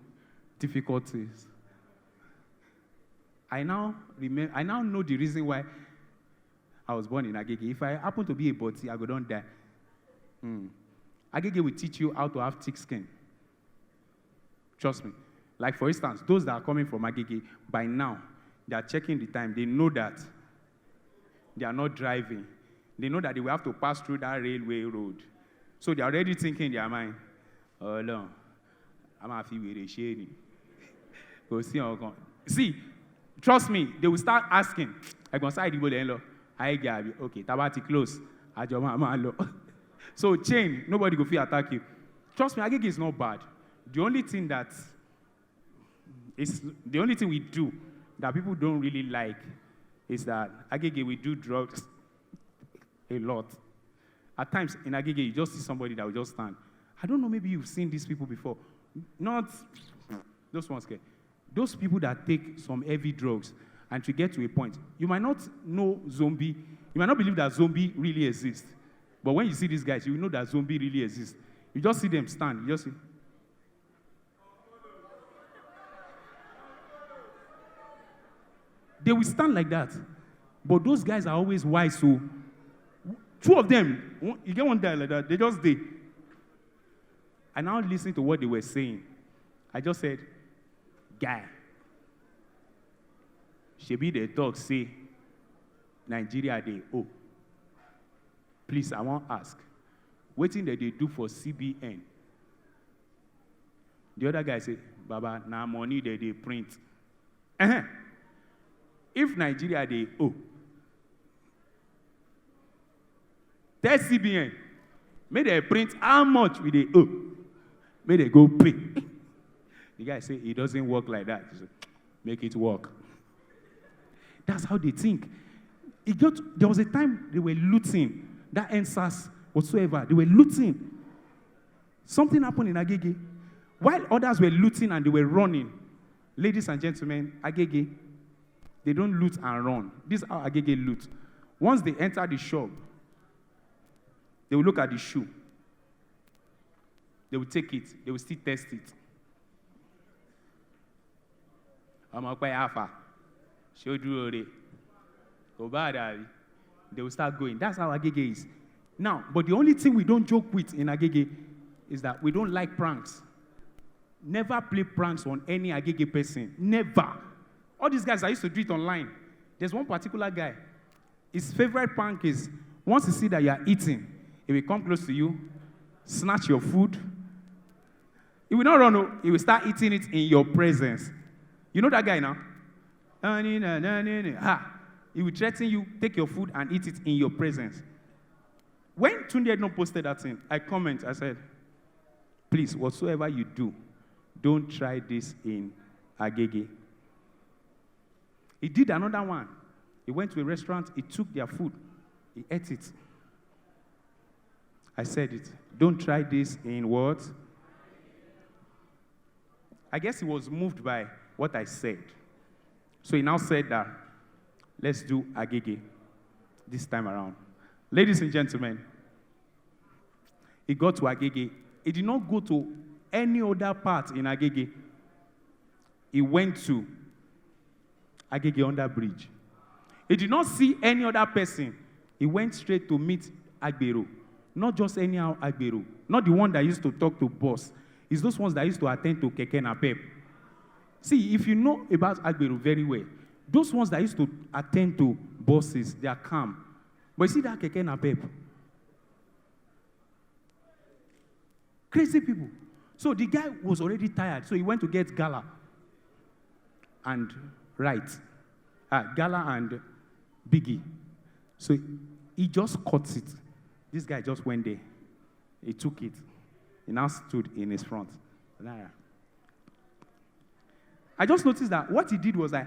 difficulties. I now know the reason why I was born in Agege. If I happen to be a body, I don't die. Agege will teach you how to have thick skin. Trust me. Like, for instance, those that are coming from Agege, by now, they are checking the time. They know that they are not driving. They know that they will have to pass through that railway road. So they're already thinking in their mind, oh no, I'm happy with the shady. Go see, see, trust me, they will start asking, I go inside the boat, I get okay, tabati close. So chain, nobody go feel attack you. Trust me, Agege is not bad. The only thing we do that people don't really like is that Agege, we do drugs a lot. At times in Agege, you just see somebody that will just stand. I don't know, maybe you've seen these people before. Not those ones, okay. Those people that take some heavy drugs and to get to a point, you might not know zombie, you might not believe that zombie really exists. But when you see these guys, you know that zombie really exists. You just see them stand, you just see. They will stand like that. But those guys are always wise, so two of them, you get one guy like that, they just did. I now listen to what they were saying. I just said, guy, shebi the talk say, Nigeria they owe. Please, I want to ask, what thing that they do for CBN? The other guy said, Baba, now money that they print. If Nigeria they owe, tell CBN, may they print how much we they owe. May they go pay. The guy said, it doesn't work like that. He said, make it work. That's how they think. There was a time they were looting. That NSAS whatsoever, they were looting. Something happened in Agege. While others were looting and they were running, ladies and gentlemen, Agege, they don't loot and run. This is how Agege loot. Once they enter the shop, they will look at the shoe. They will take it. They will still test it. They will start going. That's how Agege is. Now, but the only thing we don't joke with in Agege is that we don't like pranks. Never play pranks on any Agege person. Never. All these guys, I used to do it online. There's one particular guy. His favorite prank is, once he see that you are eating, he will come close to you, snatch your food. He will not run, he will start eating it in your presence. You know that guy now? He will threaten you, take your food and eat it in your presence. When Tunde had not posted that thing, I said, please, whatsoever you do, don't try this in Agege. He did another one. He went to a restaurant, he took their food, he ate it. I said it. Don't try this in what? I guess he was moved by what I said. So he now said that, let's do Agege this time around. Ladies and gentlemen, he got to Agege. He did not go to any other part in Agege. He went to Agege under bridge. He did not see any other person. He went straight to meet Agbero. Not just anyhow Agbero. Not the one that used to talk to boss. It's those ones that used to attend to Keke Napep. See, if you know about Agbero very well, those ones that used to attend to bosses, they are calm. But you see that Keke Napep? Crazy people. So the guy was already tired, so he went to get gala. And gala and Biggie. So he just cut it. This guy just went there. He took it. He now stood in his front. I just noticed that what he did was like,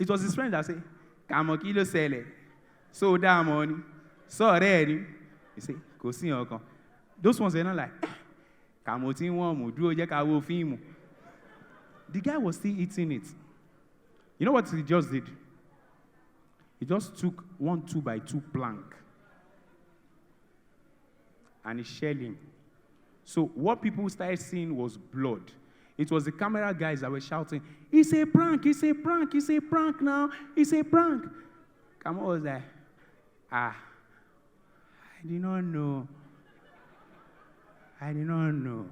It was his friend that said, Kamokilo sele. So damn money. So ready. He said, go see your con. Those ones are not like, Kamotin one do a film. The guy was still eating it. You know what he just did? He just took 1 2x2 plank and he shelled him. So what people started seeing was blood. It was the camera guys that were shouting, it's a prank, it's a prank, it's a prank now, it's a prank. Kamo was like, I did not know. I did not know.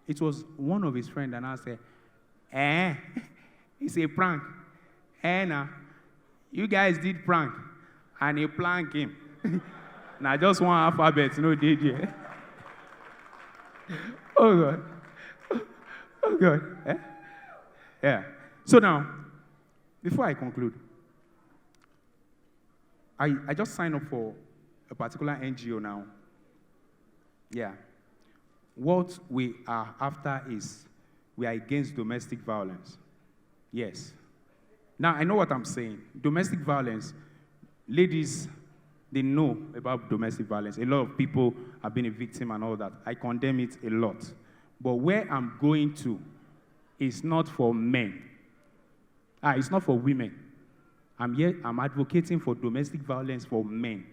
It was one of his friends and I said, it's a prank. Nah. You guys did prank, and a plan came. Now just one alphabet, no did yet. Oh God. Oh God. Eh? Yeah. So now, before I conclude, I just signed up for a particular NGO now. Yeah. What we are after is we are against domestic violence. Yes. Now, I know what I'm saying. Domestic violence, ladies, they know about domestic violence. A lot of people have been a victim and all that. I condemn it a lot. But where I'm going to is not for men. It's not for women. I'm advocating for domestic violence for men.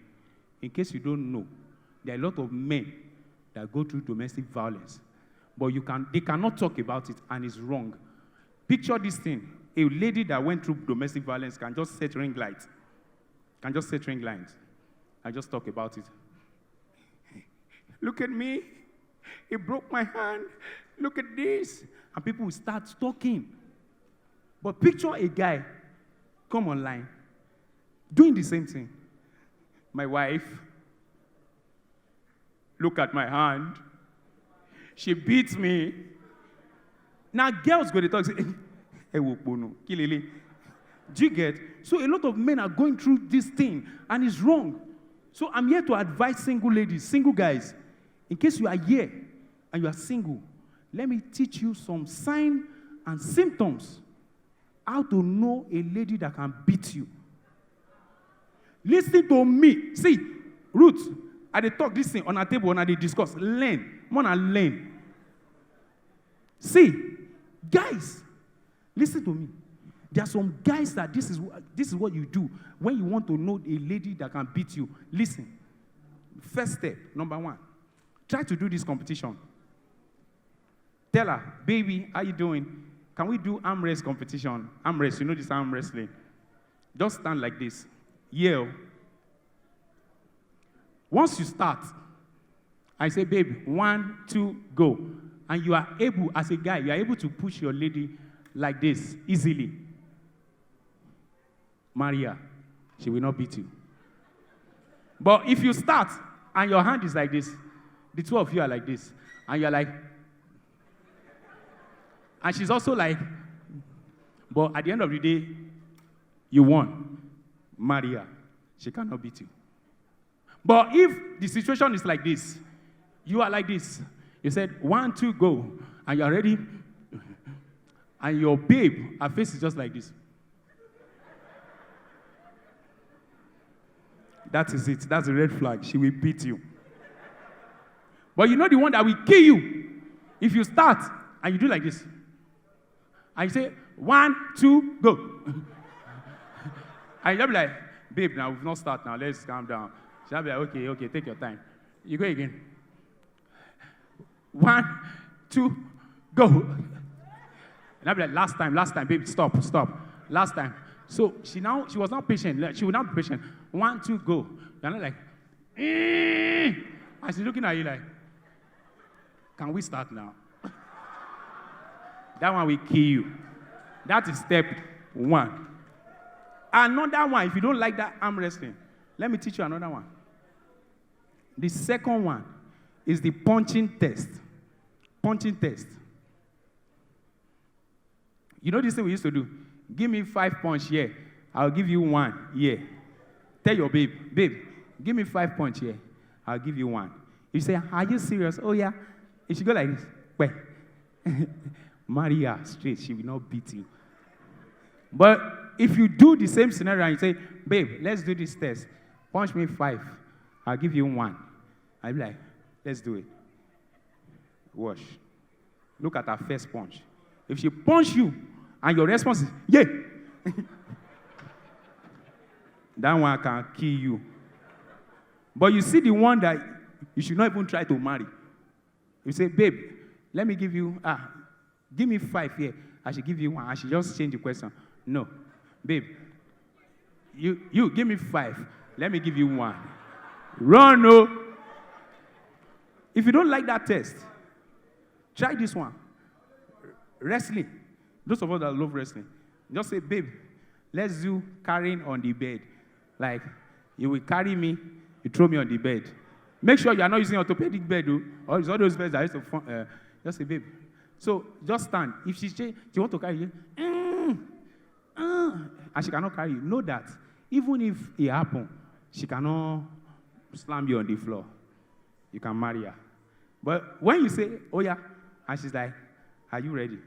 In case you don't know, there are a lot of men that go through domestic violence. But they cannot talk about it, and it's wrong. Picture this thing. A lady that went through domestic violence can just set ring lights. I just talk about it. Look at me. He broke my hand. Look at this. And people will start talking. But picture a guy come online doing the same thing. My wife, look at my hand. She beats me. Now girls go to talk, say, do you get? So a lot of men are going through this thing, and it's wrong. So I'm here to advise single ladies, single guys. In case you are here and you are single, let me teach you some signs and symptoms how to know a lady that can beat you. Listen to me. See, Ruth, I dey talk this thing on a table, and I dey discuss. Learn. More than learn. See, guys, listen to me. There are some guys that this is what you do when you want to know a lady that can beat you. Listen. First step, number 1. Try to do this competition. Tell her, baby, how you doing? Can we do arm wrest competition? Arm wrest, you know this arm wrestling. Just stand like this. Yell. Once you start, I say, babe, 1, 2, go. And you are able, as a guy, you are able to push your lady like this, easily. Maria, she will not beat you. But if you start, and your hand is like this, the two of you are like this, and you're like, and she's also like, but at the end of the day, you won. Maria, she cannot beat you. But if the situation is like this, you are like this, you said, 1, 2, go, and you're ready, and your babe, her face is just like this. That is it. That's a red flag. She will beat you. But you know the one that will kill you? If you start, and you do like this, and you say, 1, 2, go. And you'll be like, babe, now we've not started now. Let's calm down. She'll be like, okay, take your time. You go again. 1, 2, go. And I'll be like, last time, babe, stop. Last time. So she was not patient. She would not be patient. 1, 2, go. You're not like, and she's looking at you like, can we start now? That one will kill you. That is step 1. Another one, if you don't like that arm wrestling, let me teach you another one. The second one is the punching test. Punching test. You know this thing we used to do? Give me 5 punch here. I'll give you 1 here. Tell your babe, give me 5 punch here. I'll give you 1. You say, are you serious? Oh, yeah. If she go like this, wait. Maria straight, she will not beat you. But if you do the same scenario and you say, babe, let's do this test. Punch me 5. I'll give you 1. I'll be like, let's do it. Watch. Look at her first punch. If she punch you and your response is, yeah, that one can kill you. But you see the one that you should not even try to marry. You say, babe, let me give you, give me 5 here. I should give you 1. I should just change the question. No. Babe, you give me 5. Let me give you 1. Run, no. If you don't like that test, try this one. Wrestling. Those of us that love wrestling, just say, babe, let's do carrying on the bed. Like, you will carry me, you throw me on the bed. Make sure you are not using orthopedic bed, though, or it's all those beds that used to just say, babe. So just stand. If she want to carry you, and she cannot carry you, know that even if it happens, she cannot slam you on the floor. You can marry her. But when you say, oh yeah, and she's like, are you ready?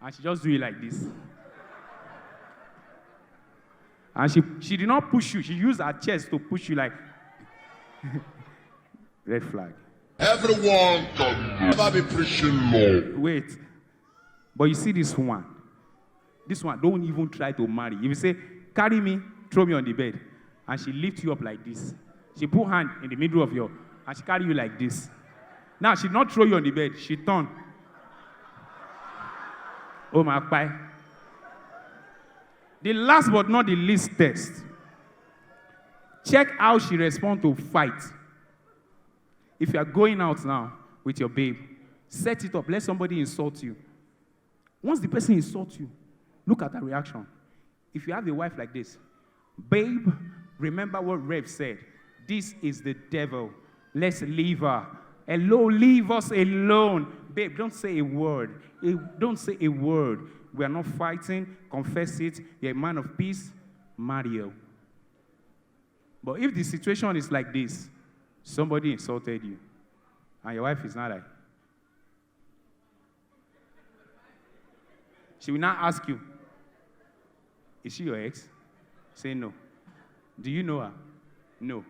And she just do it like this. And she did not push you. She used her chest to push you like, red flag. Everyone can never be preaching law. Wait. But you see this one. This one, don't even try to marry. If you say, carry me, throw me on the bed, and she lifts you up like this. She put hand in the middle of your, and she carry you like this. Now, she not throw you on the bed. She turn. Oh, my pie. The last but not the least test. Check how she responds to fight. If you are going out now with your babe, set it up. Let somebody insult you. Once the person insults you, look at her reaction. If you have a wife like this, babe, remember what Rev said. This is the devil. Let's leave her. Hello, leave us alone. Babe, don't say a word. Don't say a word. We are not fighting. Confess it. You're a man of peace. Marry her. But if the situation is like this, somebody insulted you, and your wife is not like, she will not ask you, is she your ex? Say no. Do you know her? No.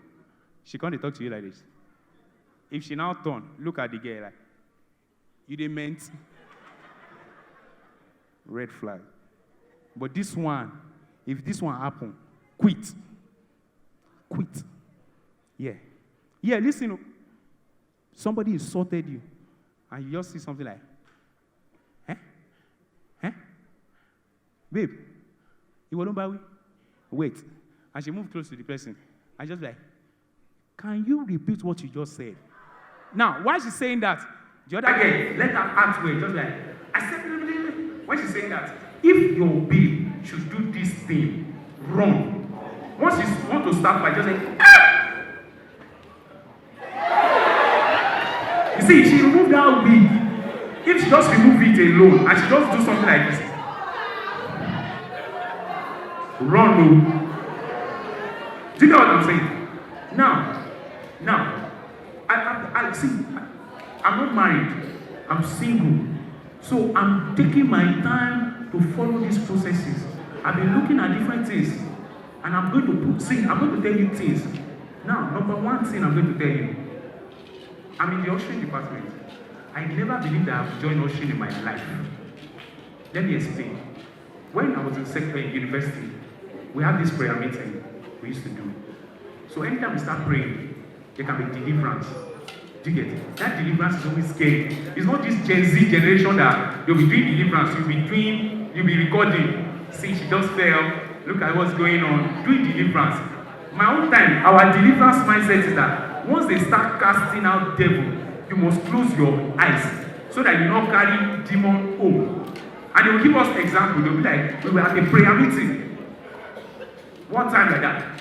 She can't talk to you like this. If she now turn, look at the girl like, you didn't meant. Red flag. But this one, if this one happen, quit. Quit. Yeah. Yeah, listen. Somebody insulted you, and you just see something like, babe, you won't buy me? Wait. And she moved close to the person, and just like, can you repeat what you just said? Now, why she's saying that, the other girl, let her act well, just like, I said, when she's saying that, if your babe should do this thing wrong, once she want to start by just like, you see, she removed that wig. If she just remove it alone, and she just do something like this, run, no. Do you know what I'm saying? Now, I see, I'm not married, I'm single. So I'm taking my time to follow these processes. I've been looking at different things, and I'm going to tell you things. Now, number one thing I'm going to tell you, I'm in the ushering department. I never believed that I've joined ushering in my life. Let me explain. When I was in university, we have this prayer meeting we used to do. So anytime we start praying, there can be deliverance. Do you get it? That deliverance is always scary. It's not this Gen Z generation that you'll be doing deliverance, you'll be recording. See, she just fell. Look at what's going on. Doing deliverance. My own time, our deliverance mindset is that once they start casting out devil, you must close your eyes so that you don't carry demon home. And they will give us example. They'll be like, we were at a prayer meeting. One time like that.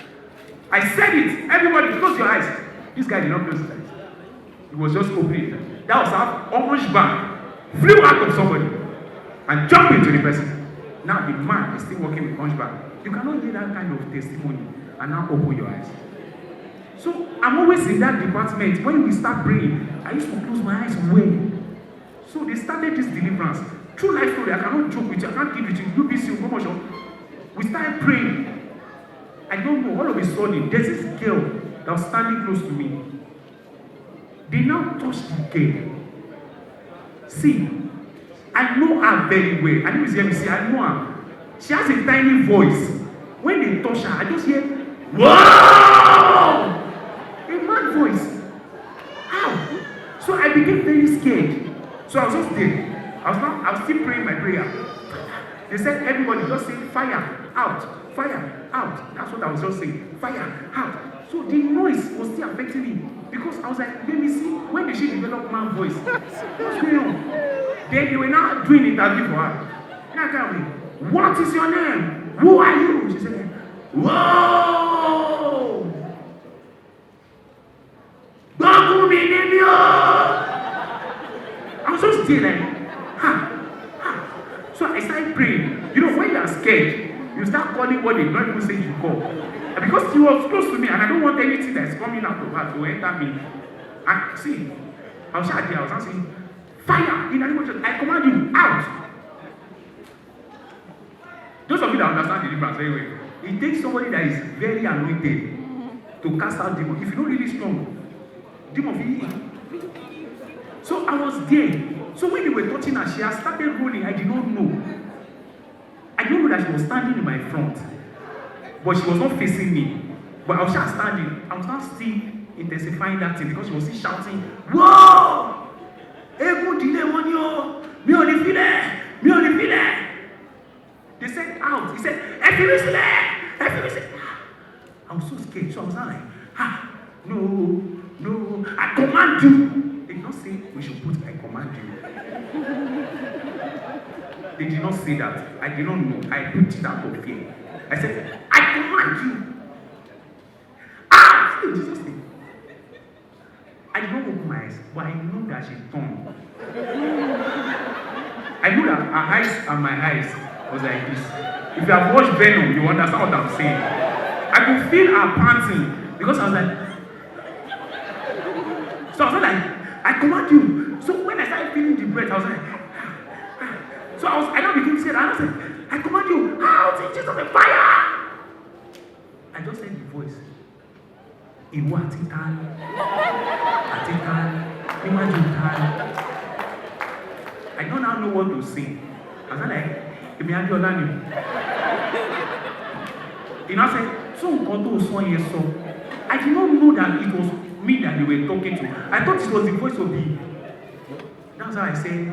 I said it. Everybody close your eyes. This guy did not close his eyes. He was just opening. That was how orange bag flew out of somebody and jumped into the person. Now the man is still working with orange bag. You cannot get that kind of testimony and now open your eyes. So I'm always in that department. When we start praying, I used to close my eyes way. So they started this deliverance. True life story, I cannot joke with you, I can't give it to you. You be still, we started praying. I don't know, all of a sudden, there's this girl that was standing close to me. They now touched the girl. See, I know her very well. I know it's here, see, I know her. She has a tiny voice. When they touch her, I just hear, wow! A mad voice. How? So I became very scared. So I was just there. I was still praying my prayer. They said, everybody just say, fire, out, fire, out. That's what I was just saying, fire, out. So the noise was still affecting me. Because I was like, let me see, when did she develop my voice? What's going on? Then they were now doing interview for her. And I tell me, what is your name? Who are you? She said, whoa! I was so still like, So I started praying. You know, when you are scared, you start calling what they not even say you call. And because he was close to me, and I don't want anything that's coming out of her to enter me. And see, I was shouting, I was saying, fire in the name of Jesus. I command you out. Those of you that understand the difference very well, it takes somebody that is very anointed to cast out demons. If you're not really strong, demon. So I was there. So when they were touching her, she had started rolling. I did not know. I didn't know that she was standing in my front, but she was not facing me. But I was just standing. I was not still intensifying that thing because she was still shouting, "Whoa! Ego delay one yo, me on the filet, me on the filet." They said out. He said, "Effimisile, effimisile." I was so scared. So I was not like, no, I command you. They did not say we should put I command you. They did not say that. I did not know. I put it out of fear. I said, I command you. In Jesus' name. I did not open my eyes, but I know that she turned. I know that her eyes and my eyes was like this. If you have watched Venom, you understand what I'm saying. I could feel her panting because I was like, so I was like, I command you. So when I started feeling the breath, I was like, so I now became scared. I said, I command you, out in Jesus of fire. I just heard the voice. Iwo atitan, imagine tan. I don't now know what to sing. I was like, "Emi Adeolani." He now said, "So nkan so yes so." I did not know that it was me that they were talking to. I thought it was the voice of me. That's how I said,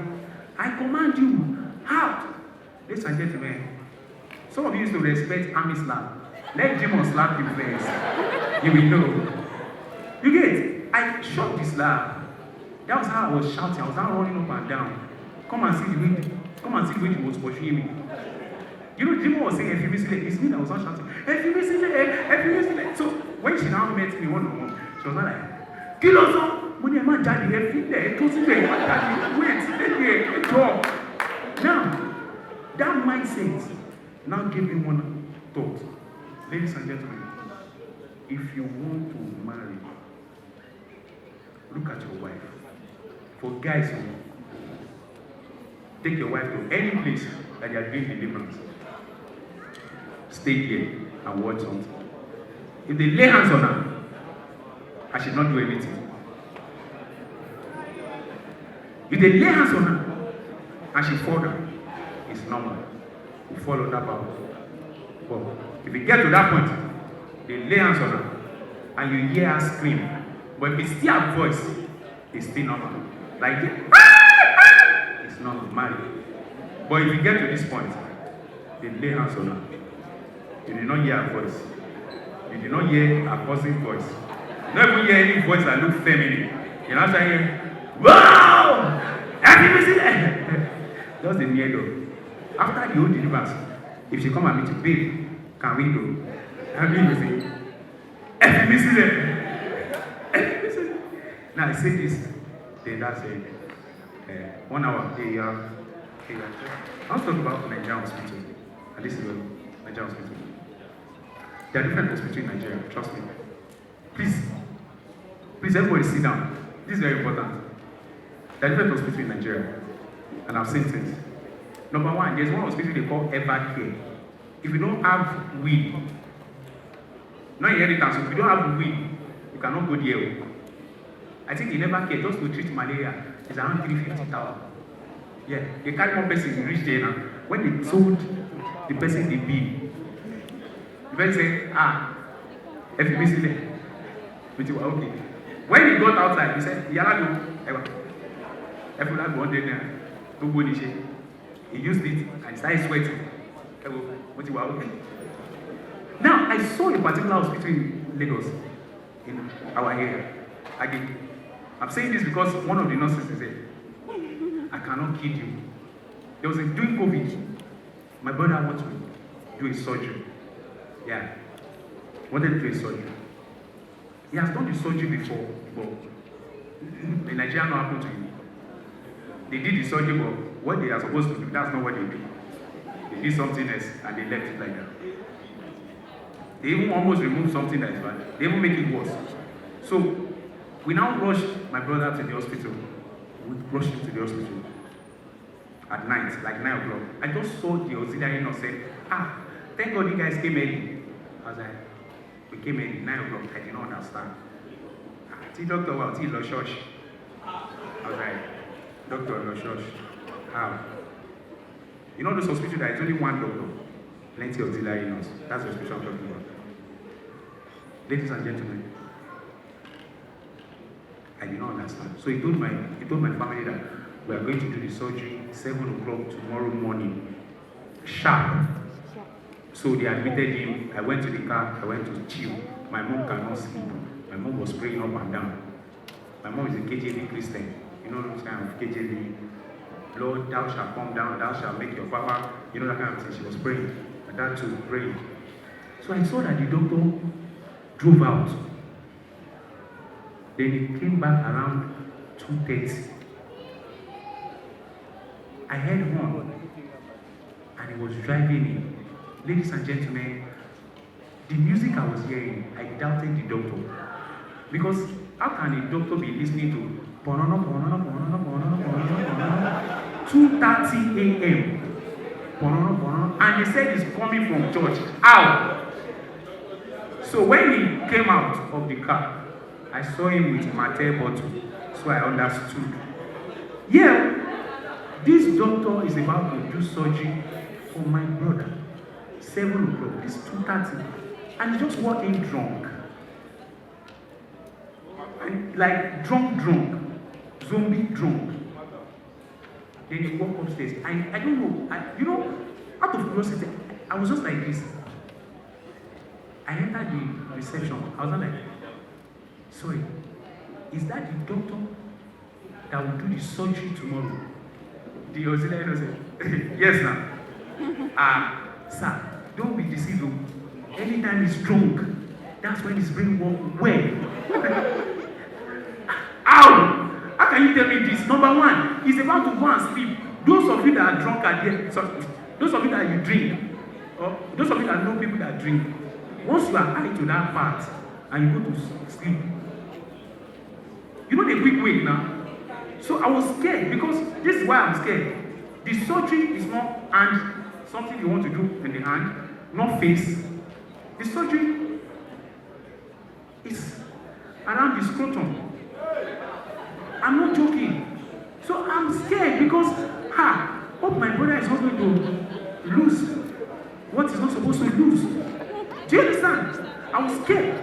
I command you out. Ladies and gentlemen, some of you used to respect army slap. Let demons slap you first. You will know. You get? I shot this slap. That was how I was shouting. I was now running up and down. Come and see the way. Come and see the way he was pursuing me. You know, the demon was saying, "Effimisile." It's me that was not shouting, "Effimisile, effimisile." So when she now met me one-on-one, she was not like, "Kiloso, money am I daddy? Effimisile, wait, stay there, talk." Now, that mindset now gave me one thought. Ladies and gentlemen, if you want to marry, look at your wife. For guys, take your wife to any place that they are doing deliverance. Stay here and watch something. If they lay hands on her, I should not do anything. If they lay hands on her and she fall down, it's normal. You fall on that power. But if you get to that point, they lay hands on her and you hear her scream. But if it's still her voice, it's still normal. Like it's normal, married. But if you get to this point, they lay hands on her. You did not hear her voice. You did not hear her cousin's voice. You don't even hear any voice that looks feminine. You know what I'm saying? Wow! Just the near door. After the whole deliverance, if she come and meet you, babe, can we go? And me will say, now I say this, then that's it. 1 hour, I was talking about Nigerian hospital, and this is Nigerian hospital. There are different hospitals in Nigeria, trust me. Please, everybody sit down. This is very important. There are different hospitals in Nigeria, and I've seen things. Number one, there's one hospital they call Evercare. If you don't have weed, not inheritance, if you don't have weed, you cannot go there. I think in Evercare, just to treat malaria, it's around 350,000. Yeah, they carry one person to reach there now. When they told the person the bill, the person said, if you miss it, okay. When he got outside, he said, Yalago, everyone go on there, don't go in. He used it and started sweating. Okay. Now, I saw a particular hospital in Lagos, in our area. Again, I'm saying this because one of the nurses said, I cannot kid you. There was a during COVID, My brother wants to do a surgery. Yeah. Wanted to do a surgery. He has done the surgery before, but in Nigeria not happened to him. They did the surgery, but what they are supposed to do, that's not what they did. They did something else and they left it like that. They even almost removed something that is bad. They even make it worse. So we now rushed my brother to the hospital. We rushed him to the hospital at night, like 9 o'clock. I just saw the auxiliary nurse say, thank God you guys came early. I was like, we came early, 9 o'clock. I did not understand. See, doctor, well, see, lo church. I was like, doctor, lo church. How? You know, this hospital, there is only one doctor, plenty of auxiliary nurse. That's the hospital I'm talking about. Ladies and gentlemen, I did not understand. So he told my family that we are going to do the surgery 7 o'clock tomorrow morning, sharp. So they admitted him. I went to the car. I went to chill. My mom cannot sleep. My mom was praying up and down. My mom is a KJV Christian. You know those kind of KJV. Lord, thou shalt come down. Thou shalt make your papa. You know that kind of thing. She was praying. My dad too praying. So I saw that the doctor drove out. Then he came back around 2:30. I heard horn, and he was driving in. Ladies and gentlemen, the music I was hearing, I doubted the doctor. Because how can a doctor be listening to 2:30 a.m. and they said it's coming from church? How? So when he came out of the car, I saw him with Mate bottle, so I understood. Yeah, this doctor is about to do surgery for my brother. 7 o'clock, this 2:30, and he just walked in drunk. And like drunk, zombie drunk. Then he walked upstairs. I don't know, out of curiosity, I was just like this. I entered the reception. I was not like, sorry, is that the doctor that will do the surgery tomorrow? The auxiliary said, yes, now. Sir, don't be deceived. Anytime he's drunk, that's when his brain works well. How can you tell me this? Number one, he's about to go and sleep. Those of you that are drunk are there. So, those of you that you drink, or those of you that know people that drink, once you are high to that part and you go to sleep, you know the quick way now. So I was scared because this is why I'm scared. The surgery is not hand, something you want to do in the hand, not face. The surgery is around the scrotum. I'm not joking. So I'm scared because, hope my brother is not going to lose what he's not supposed to lose. Do you understand? I was scared.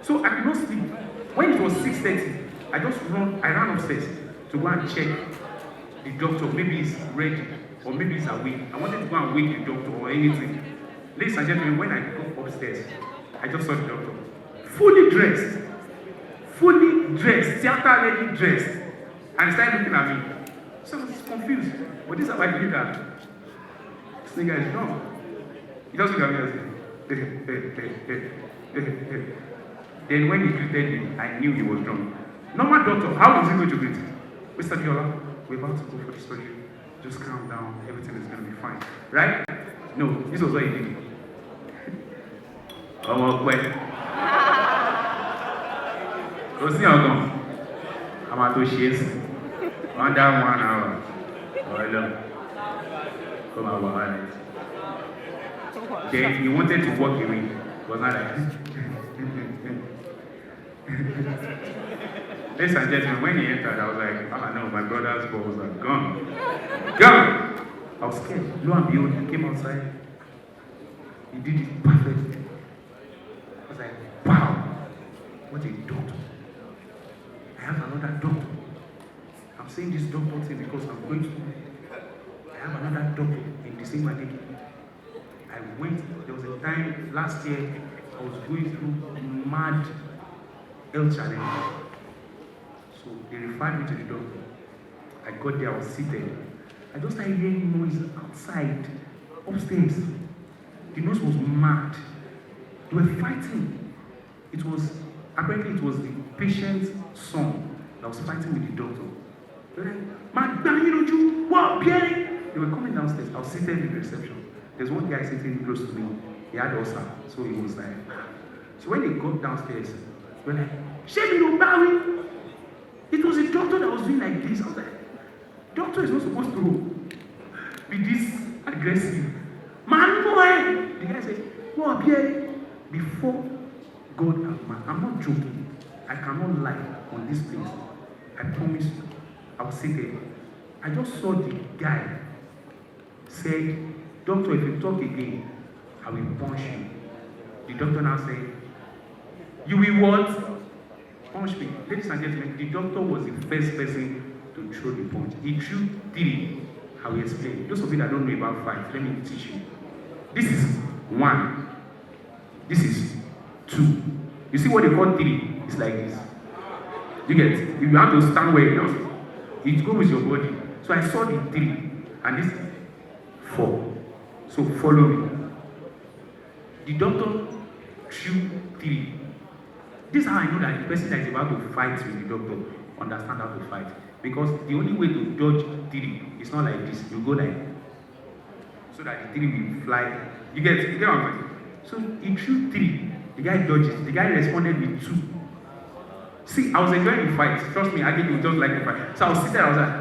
So I could not sleep. When it was 6:30, I ran upstairs to go and check the doctor. Maybe he's ready or maybe he's awake. I wanted to go and wake the doctor or anything. Ladies and gentlemen, when I go upstairs, I just saw the doctor. Fully dressed, theater-ready dressed. And he started looking at me. So I was confused. But this is how I did that. This nigga is drunk. He just looked at me and said, Then when he greeted me, I knew he was drunk. Normal doctor, how was he going to greet? Mr. Diola, we're about to go for the surgery. Just calm down. Everything is going to be fine. Right? No, this was what he did. Go see how come. I'm at those shades. Under 1 hour. Come on, alright. Then he wanted to walk away. Was not like Ladies and gentlemen, when he entered, I was like, no, my brother's balls are gone. Gone! I was scared. Lo and behold, he came outside. He did it perfectly. I was like, wow, what a doctor. I have another doctor. I'm saying this doctor thing because I'm going to. I have another doctor in the same day. I went, there was a time last year, I was going through mad health challenge. So they referred me to the doctor. I got there, I was seated. I just started hearing noise outside. upstairs. The nurse was mad. They were fighting. Apparently it was the patient's son that was fighting with the doctor. They were like, "Man, what, Pierre?" They were coming downstairs. I was seated in the reception. There's one guy sitting close to me. He had ulcer, so he was like, so when they got downstairs, they were like, "Shame you, Barry." It was a doctor that was doing like this. I was like, doctor is not supposed to be this aggressive. Man, boy! The guy said, "What, Pierre?" Before God and man, I'm not joking. I cannot lie on this place. I promise you. I was seated. I just saw the guy said, "Doctor, if you talk again, I will punch you." The doctor now said, "You will what?" Punch me. Ladies and gentlemen, the doctor was the first person to throw the punch. He threw 3. I will explain. Those of you that don't know about 5, let me teach you. This is 1. This is 2. You see what they call 3? It's like this. You get it? You have to stand where it goes with your body. So I saw the 3, and this is 4. So follow me. The doctor threw 3. This is how I know that the person that is about to fight with the doctor understands how to fight. Because the only way to dodge 3 is not like this. You go like, so that the 3 will fly. You get what I'm saying? So he threw 3. The guy dodges. The guy responded with 2. See, I was enjoying the fight. Trust me, I think you just like the fight. So I was sitting there, I was like,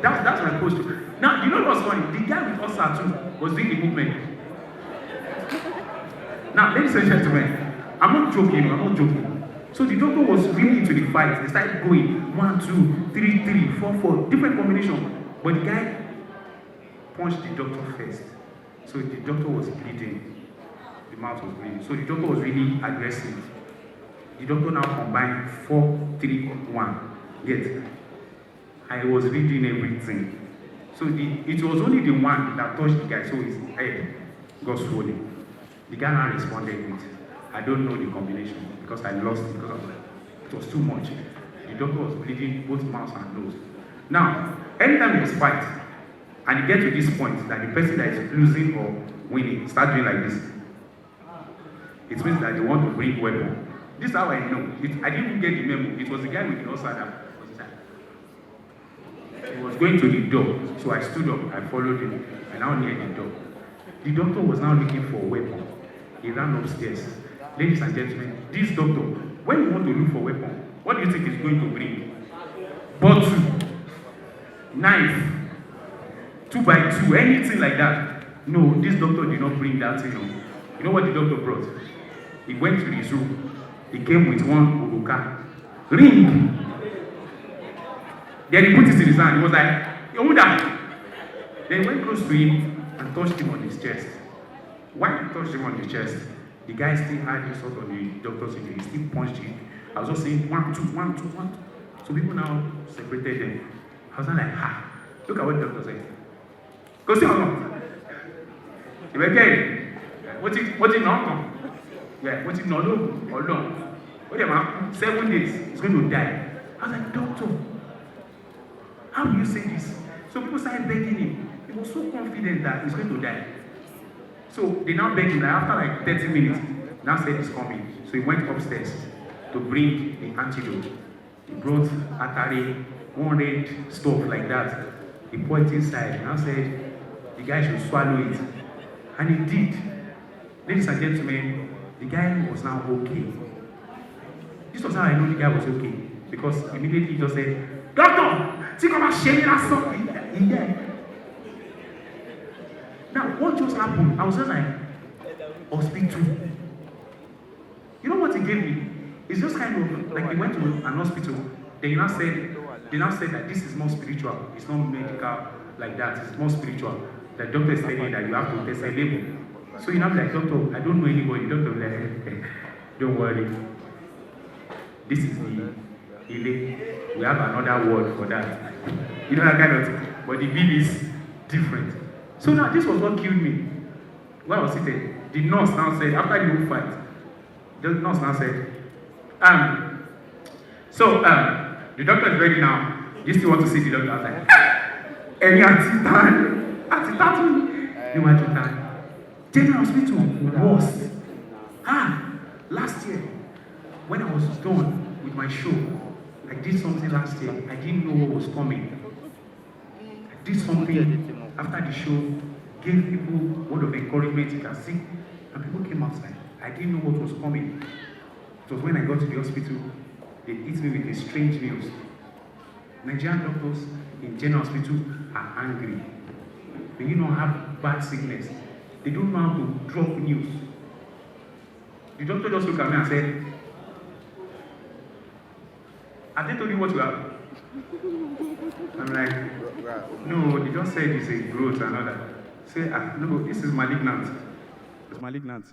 that's my posture. Now, you know what's funny? The guy with ulcer too was doing the movement. Now, ladies and gentlemen, I'm not joking. So the doctor was really into the fight. They started going 1, 2, 3, 3, 4, 4, different combination. But the guy punched the doctor first. So the doctor was bleeding. The mouth was bleeding. So the doctor was really aggressive. The doctor now combined 4, 3, 1. Yet, I was reading everything. So it was only the one that touched the guy, so his head got swollen. The guy now responded with, "I don't know the combination because I lost it because of it was too much." The doctor was bleeding both mouth and nose. Now, anytime there's fight, and you get to this point that the person that is losing or winning start doing like this, it means that they want to bring weapon. This is how I know. I didn't even get the memo. It was the guy with the ulcer that was inside. He was going to the door, so I stood up. I followed him. I now near the door. The doctor was now looking for a weapon. He ran upstairs. Ladies and gentlemen, this doctor, when you want to look for a weapon, what do you think he's going to bring? Bottle, knife, 2x2, anything like that. No, this doctor did not bring that thing. You know what the doctor brought? He went to his room. He came with one uruka ring. Then he put it in his hand. He was like, "Yomuda." Then he went close to him and touched him on his chest. When he touched him on his chest, the guy still had his sort on the doctor's injury. He still punched him. I was just saying 1, 2, 1, 2, 1, 2. So people now separated them. I was not like, look at what the doctor said. Go see how long. He went, "Okay, what's it not? Yeah, what's it not? Or long? What am 7 days? He's going to die." I was like, "Doctor, how do you say this?" So people started begging him. He was so confident that he's going to die. So they now begged him. After like 30 minutes, now said he's coming. So he went upstairs to bring the antidote. He brought atari, 100 stuff like that. He poured it inside. Now said the guy should swallow it. And he did. Ladies and gentlemen, the guy was now okay. This was how I know the guy was okay. Because immediately he just said, "Doctor, see come and share that something." Yeah. Now, what just happened? I was just like, hospital. You know what he gave me? It's just kind of like he went to an hospital. They now said that this is more spiritual. It's not medical like that. It's more spiritual. The doctor is telling that you have to test a label. So you know, like, "Doctor, I don't know anybody." Doctor will like, "Don't worry. This is the healing. We have another word for that." You know that kind of thing. But the bill is different. So now this was what killed me. When I was sitting, the nurse now said, after the whole fight, the nurse now said, the doctor is ready now. You still want to see the doctor? I was like, "Any anti-tan?" àti tátù níwájú ta General Hospital was last year when I was done with my show. I did something last year. I didn't know what was coming. I did something after the show, gave people word of encouragement, you can see, and people came outside. I didn't know what was coming. It was when I got to the hospital, they hit me with a strange news. Nigerian doctors in General Hospital are angry. They do not have bad sickness. They don't know how to drop news. The doctor just looked at me and said, have they told you what you have? I'm like, no, they just said it's a growth and all that. Say, no, this is malignant. It's malignant.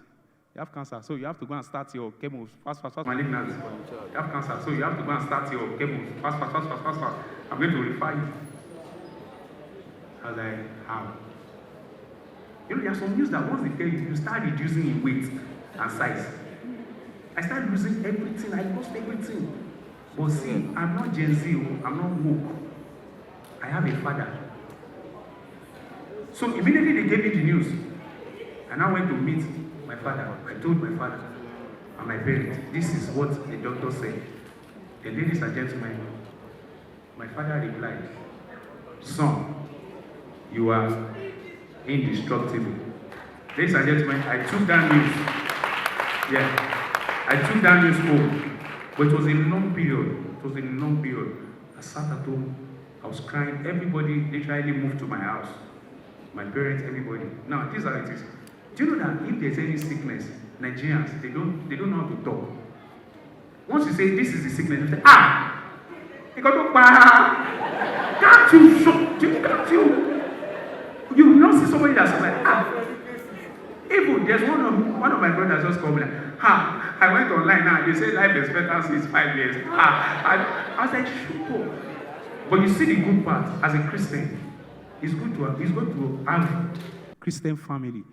You have cancer, so you have to go and start your chemos fast. Malignant. You have cancer, so you have to go and start your chemos fast. I'm going to refer you. I was like, how? You know, there are some news that once they tell you, you start reducing in weight and size. I started losing everything. I lost everything. But see, I'm not Gen Z. I'm not woke. I have a father. So immediately they gave me the news. And I went to meet my father. I told my father and my parents, this is what the doctor said. The ladies and gentlemen, my father replied, son, you are indestructible. Ladies and gentlemen, I took that news. Yeah, I took that news home. But it was a long period. I sat at home. I was crying. Everybody literally moved to my house. My parents, everybody. Now, this is how it is. Do you know that if there's any sickness, Nigerians, they don't know how to talk. Once you say this is the sickness, you say, you got to can't you show? Can't you? You will not see somebody that's like, even there's one of my brothers just called me like, I went online now, they say life expectancy is 5 years. I was like, sure. But you see the good part, as a Christian, it's good to have Christian family.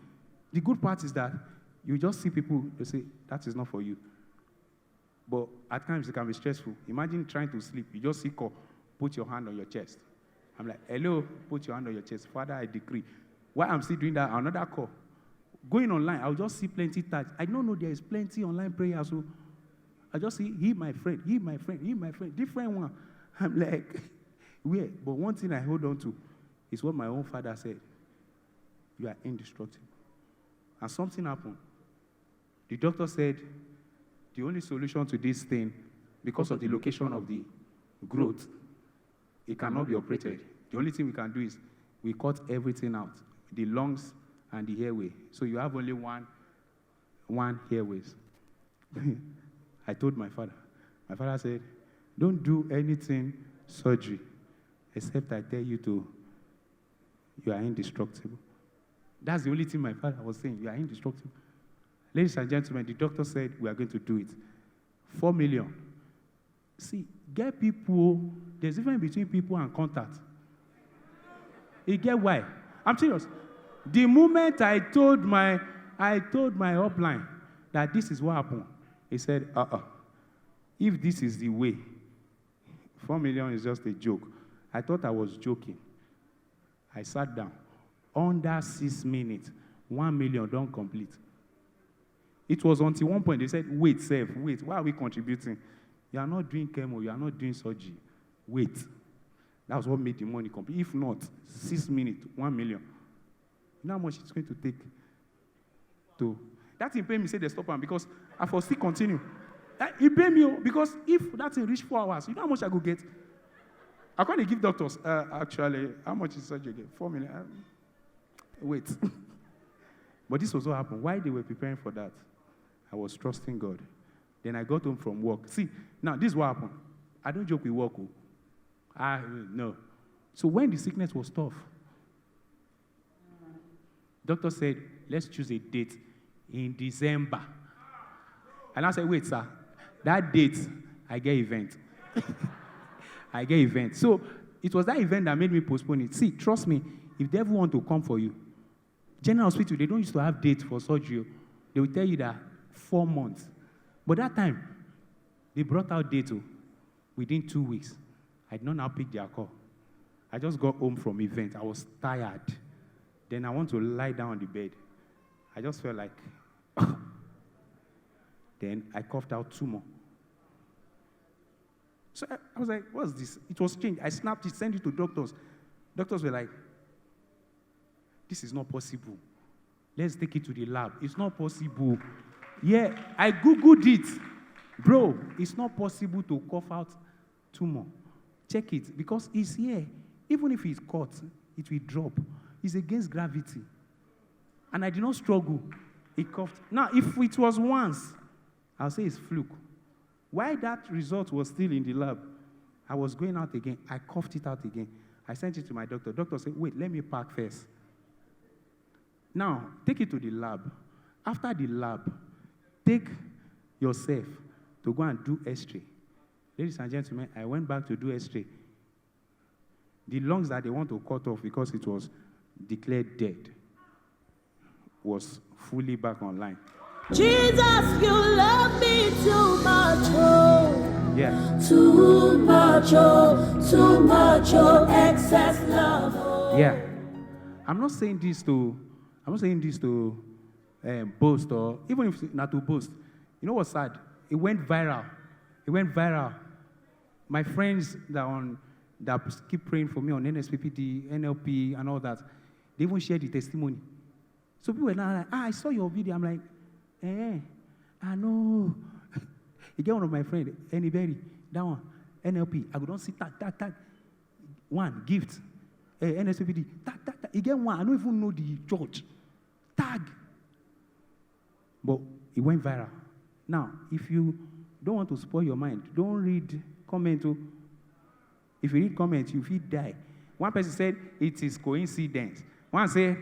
The good part is that you just see people, they say, that is not for you. But at times it can be stressful. Imagine trying to sleep, you just see call, put your hand on your chest. I'm like, hello, put your hand on your chest. Father, I decree. While I'm still doing that, another call. Going online, I'll just see plenty touch. I don't know there is plenty online prayer, so I just see, he my friend, different one. I'm like, where? But one thing I hold on to is what my own father said. You are indestructible. And something happened. The doctor said, the only solution to this thing, because of the location of the growth, it cannot be operated. The only thing we can do is we cut everything out, the lungs and the airway. So you have only one airways. I told my father. My father said, don't do anything surgery, except I tell you you are indestructible. That's the only thing my father was saying, you are indestructible. Ladies and gentlemen, the doctor said we are going to do it. 4 million. See, get people, there's a difference between people and contact. You get why? I'm serious. The moment I told my upline that this is what happened, he said, if this is the way, 4 million is just a joke. I thought I was joking. I sat down. Under 6 minutes, 1 million don't complete. It was until one point they said, wait, why are we contributing? You are not doing chemo, you are not doing surgery. Wait. That was what made the money complete. If not, 6 minutes, 1 million. You know how much it's going to take to... That thing paid me, say they stop him because I for still continue. He paid me because if that thing reach 4 hours, you know how much I go get? I can't give doctors, actually, how much is surgery get? 4 million. Wait. But this was what happened. While they were preparing for that, I was trusting God. Then I got home from work. See, now this is what happened. I don't joke with work. No. So when the sickness was tough, doctor said, let's choose a date in December. And I said, wait, sir, that date, I get event. I get event. So it was that event that made me postpone it. See, trust me, if they ever want to come for you, General Hospital, they don't used to have dates for surgery. They will tell you that 4 months. But that time, they brought out dates within 2 weeks. I did not now pick their call. I just got home from event. I was tired. Then I want to lie down on the bed. I just felt like, then I coughed out 2 more. So I was like, what's this? It was changed. I snapped it, sent it to doctors. Doctors were like, this is not possible. Let's take it to the lab. It's not possible. Yeah, I Googled it. Bro, it's not possible to cough out 2 more. Check it, because it's here. Even if it's caught, it will drop. It's against gravity. And I did not struggle. It coughed. Now, if it was once, I'll say it's fluke. While that result was still in the lab, I was going out again. I coughed it out again. I sent it to my doctor. Doctor said, wait, let me pack first. Now, take it to the lab. After the lab, take yourself to go and do X-ray. Ladies and gentlemen, I went back to do X-ray. The lungs that they want to cut off because it was declared dead was fully back online. Jesus, you love me too much, oh. Yeah. Too much, oh, excess love, oh. Yeah. I'm not saying this to boast, or even if not to boast. You know what's sad? It went viral. It went viral. My friends that keep praying for me on NSPPD, NLP, and all that, they even share the testimony. So people were now like, I saw your video. I'm like, I know. You get one of my friends, anybody, that one, NLP. I go don't see tag. One, gift. NSPPD, tag. You get one, I don't even know the church. Tag. But it went viral. Now, if you don't want to spoil your mind, don't read comment. If you read comment, you will die. One person said, it is coincidence. One said,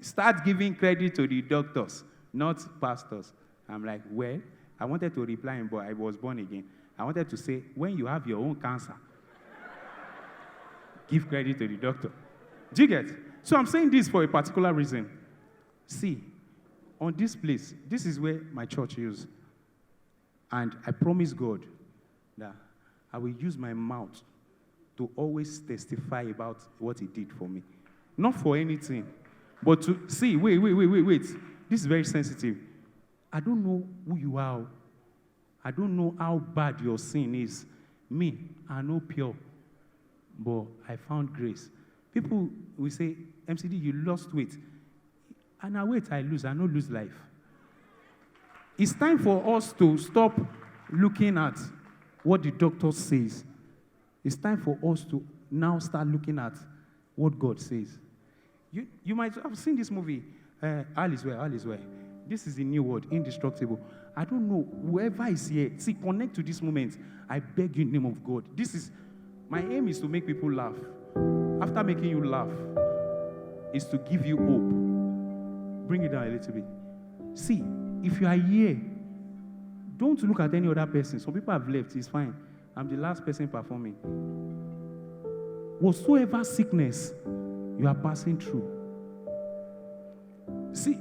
start giving credit to the doctors, not pastors. I'm like, well, I wanted to reply him, but I was born again. I wanted to say, when you have your own cancer, give credit to the doctor. Do you get? So I'm saying this for a particular reason. See, on this place, this is where my church is. And I promise God that I will use my mouth to always testify about what he did for me. Not for anything, but to see, wait. This is very sensitive. I don't know who you are. I don't know how bad your sin is. Me, I know pure, but I found grace. People will say, MCD, you lost weight. And I don't lose life. It's time for us to stop looking at what the doctor says. It's time for us to now start looking at what God says. You might have seen this movie, All is Well. This is the new word, indestructible. I don't know, whoever is here, see, connect to this moment. I beg you in the name of God. My aim is to make people laugh. After making you laugh, is to give you hope. Bring it down a little bit. See, if you are here, don't look at any other person. Some people have left, it's fine. I'm the last person performing. Whatsoever sickness you are passing through, see,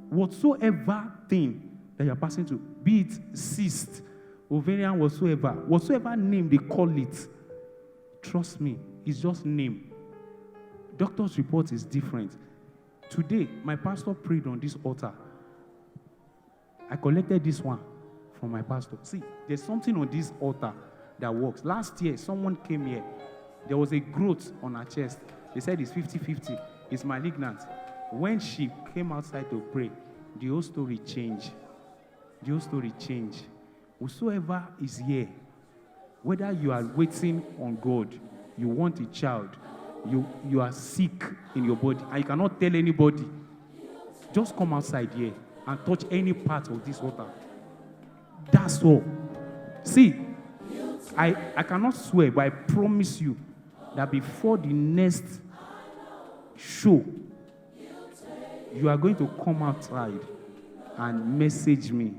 whatsoever thing that you are passing through, be it cyst, ovarian, whatsoever name they call it, trust me, it's just name. Doctor's report is different. Today, my pastor prayed on this altar. I collected this one from my pastor. See, there's something on this altar that works. Last year, someone came here. There was a growth on her chest. They said it's 50-50. It's malignant. When she came outside to pray, the whole story changed. Whosoever is here, whether you are waiting on God, you want a child, you are sick in your body, and you cannot tell anybody, just come outside here and touch any part of this water. That's all. See, I cannot swear, but I promise you that before the next show, you are going to come outside and message me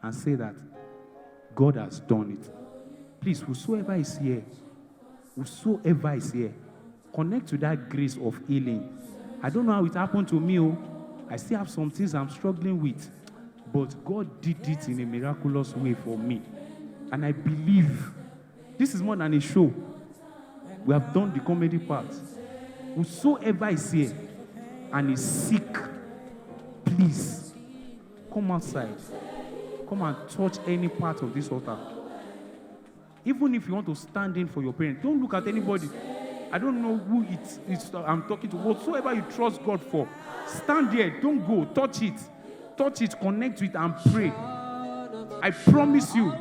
and say that God has done it. Please, whosoever is here, connect to that grace of healing. I don't know how it happened to me. I still have some things I'm struggling with. But God did it in a miraculous way for me. And I believe this is more than a show. We have done the comedy part. Whosoever is here, and is sick, please come outside. Come and touch any part of this altar. Even if you want to stand in for your parents, don't look at anybody. I don't know who it's I'm talking to. Whatsoever you trust God for, stand there. Don't go. Touch it. Touch it. Connect with it and pray. I promise you,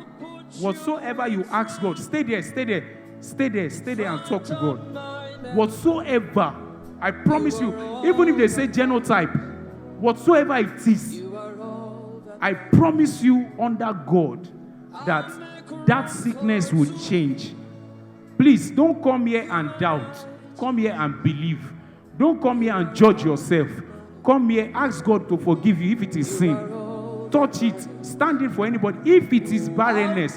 whatsoever you ask God, stay there, stay there, stay there, stay there and talk to God. Whatsoever, I promise you, even if they say genotype, whatsoever it is, I promise you under God that that sickness will change. Please don't come here and doubt. Come here and believe. Don't come here and judge yourself. Come here, ask God to forgive you if it is sin. Touch it. Stand in for anybody. If it is barrenness,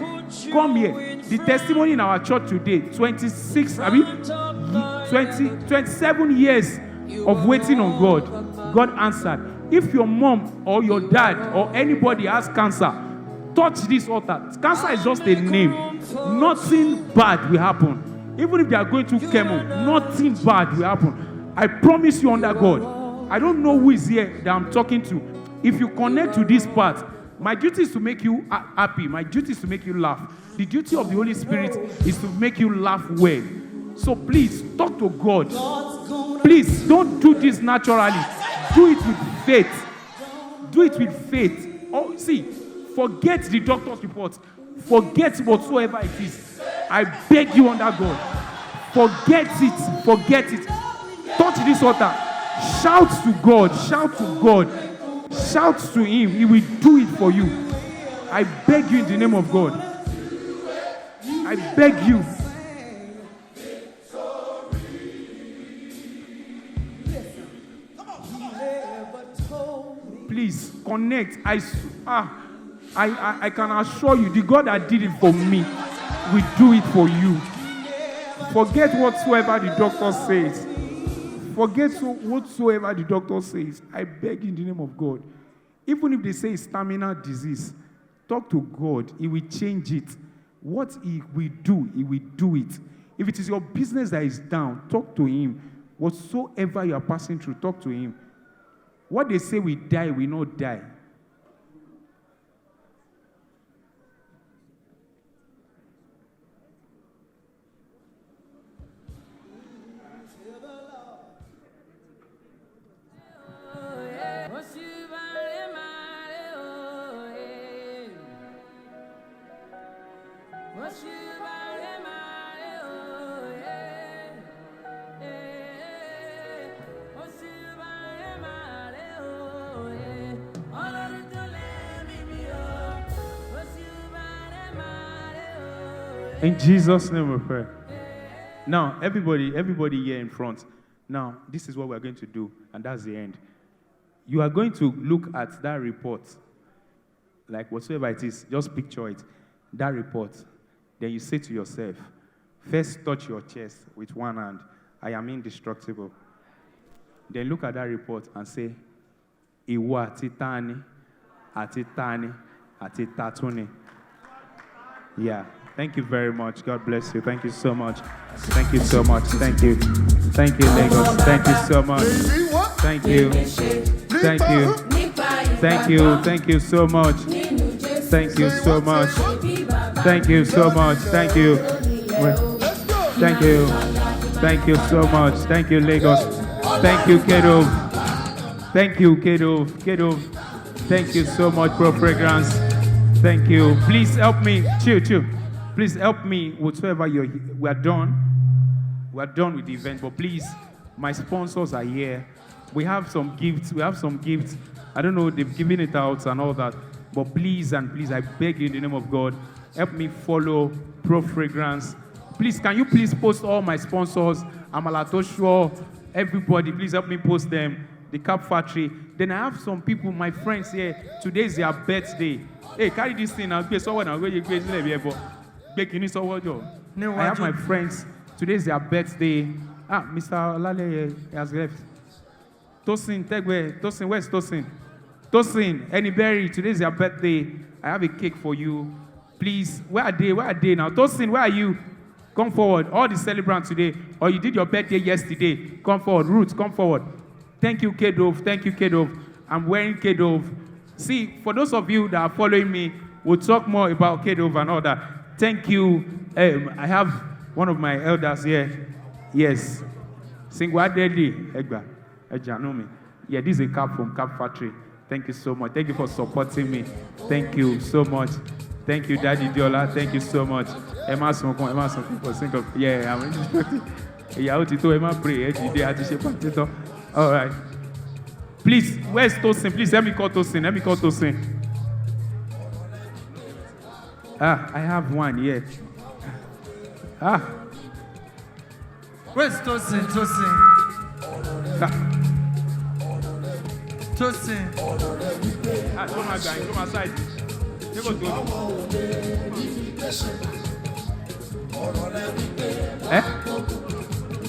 come here. The testimony in our church today, 27 years of waiting on God, God answered. If your mom or your dad or anybody has cancer, touch this altar. Cancer is just a name. Nothing bad will happen. Even if they are going through chemo, nothing bad will happen. I promise you under God. I don't know who is here that I'm talking to. If you connect to this part, my duty is to make you happy. My duty is to make you laugh. The duty of the Holy Spirit is to make you laugh well. So please, talk to God. Please, don't do this naturally. Do it with faith. Do it with faith. Oh, see, forget the doctor's report. Forget whatsoever it is. I beg you under God. Forget it. Forget it. Touch this altar. Shout to God. Shout to God. Shout to Him. He will do it for you. I beg you in the name of God. I beg you. Please connect. I can assure you, the God that did it for me will do it for you. Forget whatsoever the doctor says. Forget whatsoever the doctor says. I beg you in the name of God. Even if they say it's terminal disease, talk to God. He will change it. What He will do it. If it is your business that is down, talk to Him. Whatsoever you are passing through, talk to Him. What they say we die, we not die. In Jesus' name we pray. Now, everybody here in front. Now, this is what we're going to do, and that's the end. You are going to look at that report, like whatsoever it is, just picture it, that report. Then you say to yourself, first touch your chest with one hand, I am indestructible. Then look at that report and say, Iwa titani, atitani, atitatuni. Yeah. Thank you very much. God bless you. Thank you so much. Thank you so much. Thank you. Thank you, Lagos. Thank you so much. Thank you. Thank you. Thank you. Thank you so much. Thank you so much. Thank you so much. Thank you. Thank you. Thank you so much. Thank you, Lagos. Thank you, Kedo. Thank you, Kedo. Kedo. Thank you so much, Pro Fragrance. Thank you. Please help me. Chill. Please help me whatsoever you're here. We are done with the event, but please, my sponsors are here. We have some gifts. I don't know, they've given it out and all that. But please, I beg you in the name of God, help me follow Pro Fragrance. Please, can you please post all my sponsors? Amalatoshua, everybody, please help me post them. The Cap Factory. Then I have some people, my friends here. Today is their birthday. Hey, carry this thing. I'll be someone. I have my friends. Today is their birthday. Mr. Olale has left. Tosin, Tegwe. Tosin, where's Tosin? Tosin, Anyberry, today is their birthday. I have a cake for you. Please, where are they now? Tosin, where are you? Come forward. All the celebrants today. Or you did your birthday yesterday. Come forward. Ruth, come forward. Thank you, K-Dove. Thank you, K-Dove. I'm wearing K-Dove. See, for those of you that are following me, we'll talk more about K-Dove and all that. Thank you. I have one of my elders here. Yes. Singwadeli Egba. Ejanumi. Yeah, this is a cap from Cap Factory. Thank you so much. Thank you for supporting me. Thank you so much. Thank you, Daddy Diola. Thank you so much. Emma Sonko for single. Yeah, I'm instructed. Yeah, Emma pray. All right. Please, where's Tosin? Please help me call Tosin. Let me call Tosin. I have one here. Where's Tosin? Tosin. Come on, guys. Come outside.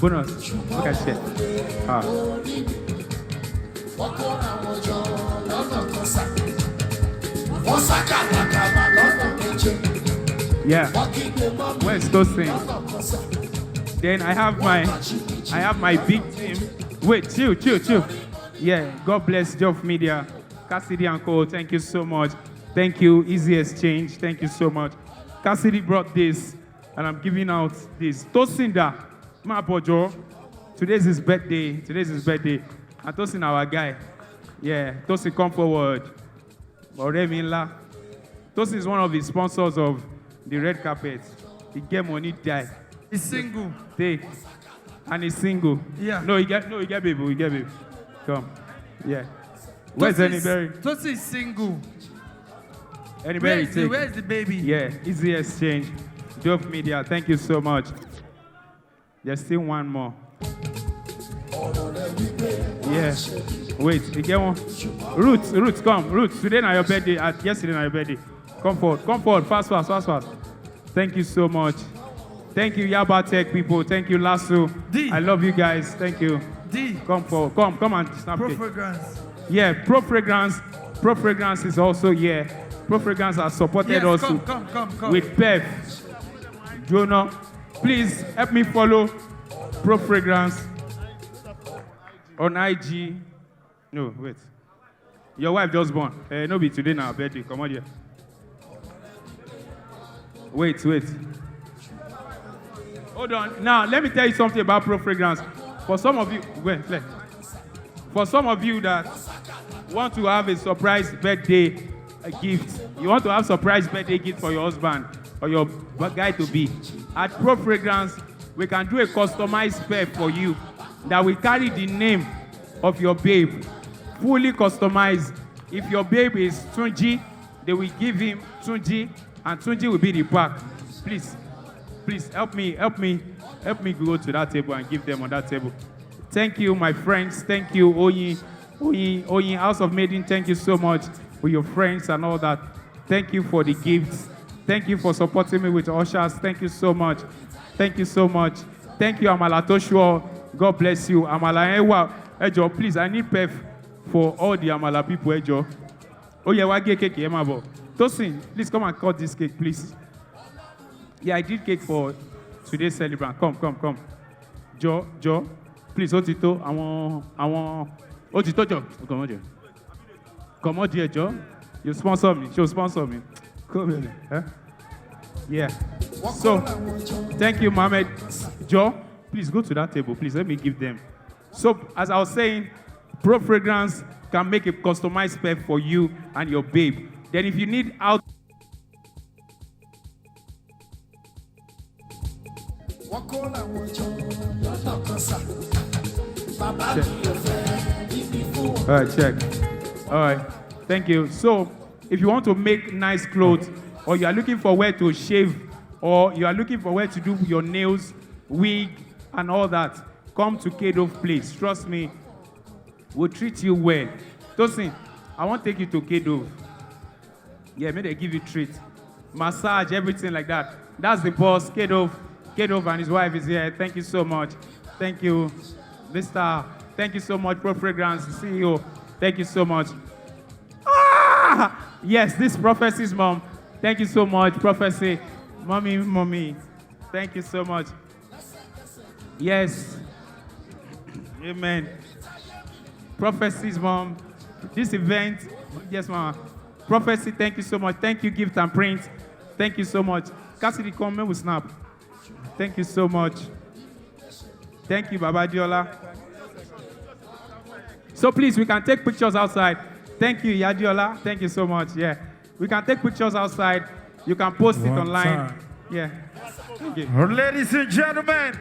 Bonus. Look at shit. Yeah. Where's Tosin? Then I have my big team. Wait, chill. Yeah, God bless Job Media, Cassidy and Co. Thank you so much. Thank you, Easy Exchange. Thank you so much. Cassidy brought this, and I'm giving out this. Tosinda, my bojo. Today's his birthday. And Tosin, our guy. Yeah, Tosin, come forward. Tosin is one of the sponsors of the red carpet. He get money, die. He's single. And he's single. Yeah. No, he get baby. Come. Yeah. Where's Anyberry? Tosin is single. Anyberry, take. Where's the baby? Yeah, Easy Exchange. Job Media, thank you so much. There's still one more. Yeah. Wait, you get one? Roots, come. Roots, today na your birthday. Yesterday na your birthday. Come forward. Fast. Thank you so much. Thank you, Yaba Tech people. Thank you, Lasso. D. I love you guys. Thank you. D. Come forward. Come and snap Pro it. Fragrance. Yeah, Pro Fragrance is also here. Pro Fragrance has supported us come. with PEF. Jonah, please help me follow Pro Fragrance on IG. No, wait. Your wife just born. No be today now, birthday. Come on here. Wait. Hold on. Now, let me tell you something about Pro Fragrance. For some of you, that want to have a surprise birthday gift, you want to have surprise birthday gift for your husband or your guy to be, at Pro Fragrance, we can do a customized pair for you that will carry the name of your babe, fully customized. If your babe is Tunji, they will give him Tunji, and Tunji will be the pack. Please help me go to that table and give them on that table. Thank you, my friends. Thank you, Oyin, House of Maiden. Thank you so much for your friends and all that. Thank you for the gifts. Thank you for supporting me with ushers. Thank you so much. Thank you, Amala Toshua. God bless you. Amala Ewa. Ejo, please, I need PEF for all the Amala people, Ejo. Oh, yeah, what cake, Emma? Tosin, please come and cut this cake, please. Yeah, I did cake for today's celebrant. Come. Joe, please, Otito, I want. Otito, Joe. Come on, dear Joe. You sponsor me. She'll sponsor me. Come here. Huh? Yeah. So, thank you, Mohammed. Joe, please go to that table. Please, let me give them. So, as I was saying, Pro Fragrance can make a customized pair for you and your babe. Then if you need out... All right, check. All right, thank you. So, if you want to make nice clothes, or you are looking for where to shave, or you are looking for where to do your nails, wig, and all that, come to K-Dove Place. Trust me, we'll treat you well. Tosin, I want to take you to K-Dove. Yeah, maybe they give you treat. Massage, everything like that. That's the boss, K-Dove. K-Dove and his wife is here. Thank you so much. Thank you, Mr. Thank you so much, Pro Fragrance, CEO. Thank you so much. Yes, this Prophecy's mom. Thank you so much, Prophecy. Mommy. Thank you so much. Yes. Amen. Prophecy's mom. This event, yes, ma'am. Prophecy, thank you so much. Thank you, Gift and Print. Thank you so much. Cassidy, come with snap. Thank you so much. Thank you, Baba Diola. So please, we can take pictures outside. Thank you, Yadiola. Thank you so much. Yeah. We can take pictures outside. You can post it online. Time. Yeah. Thank you. Ladies and gentlemen.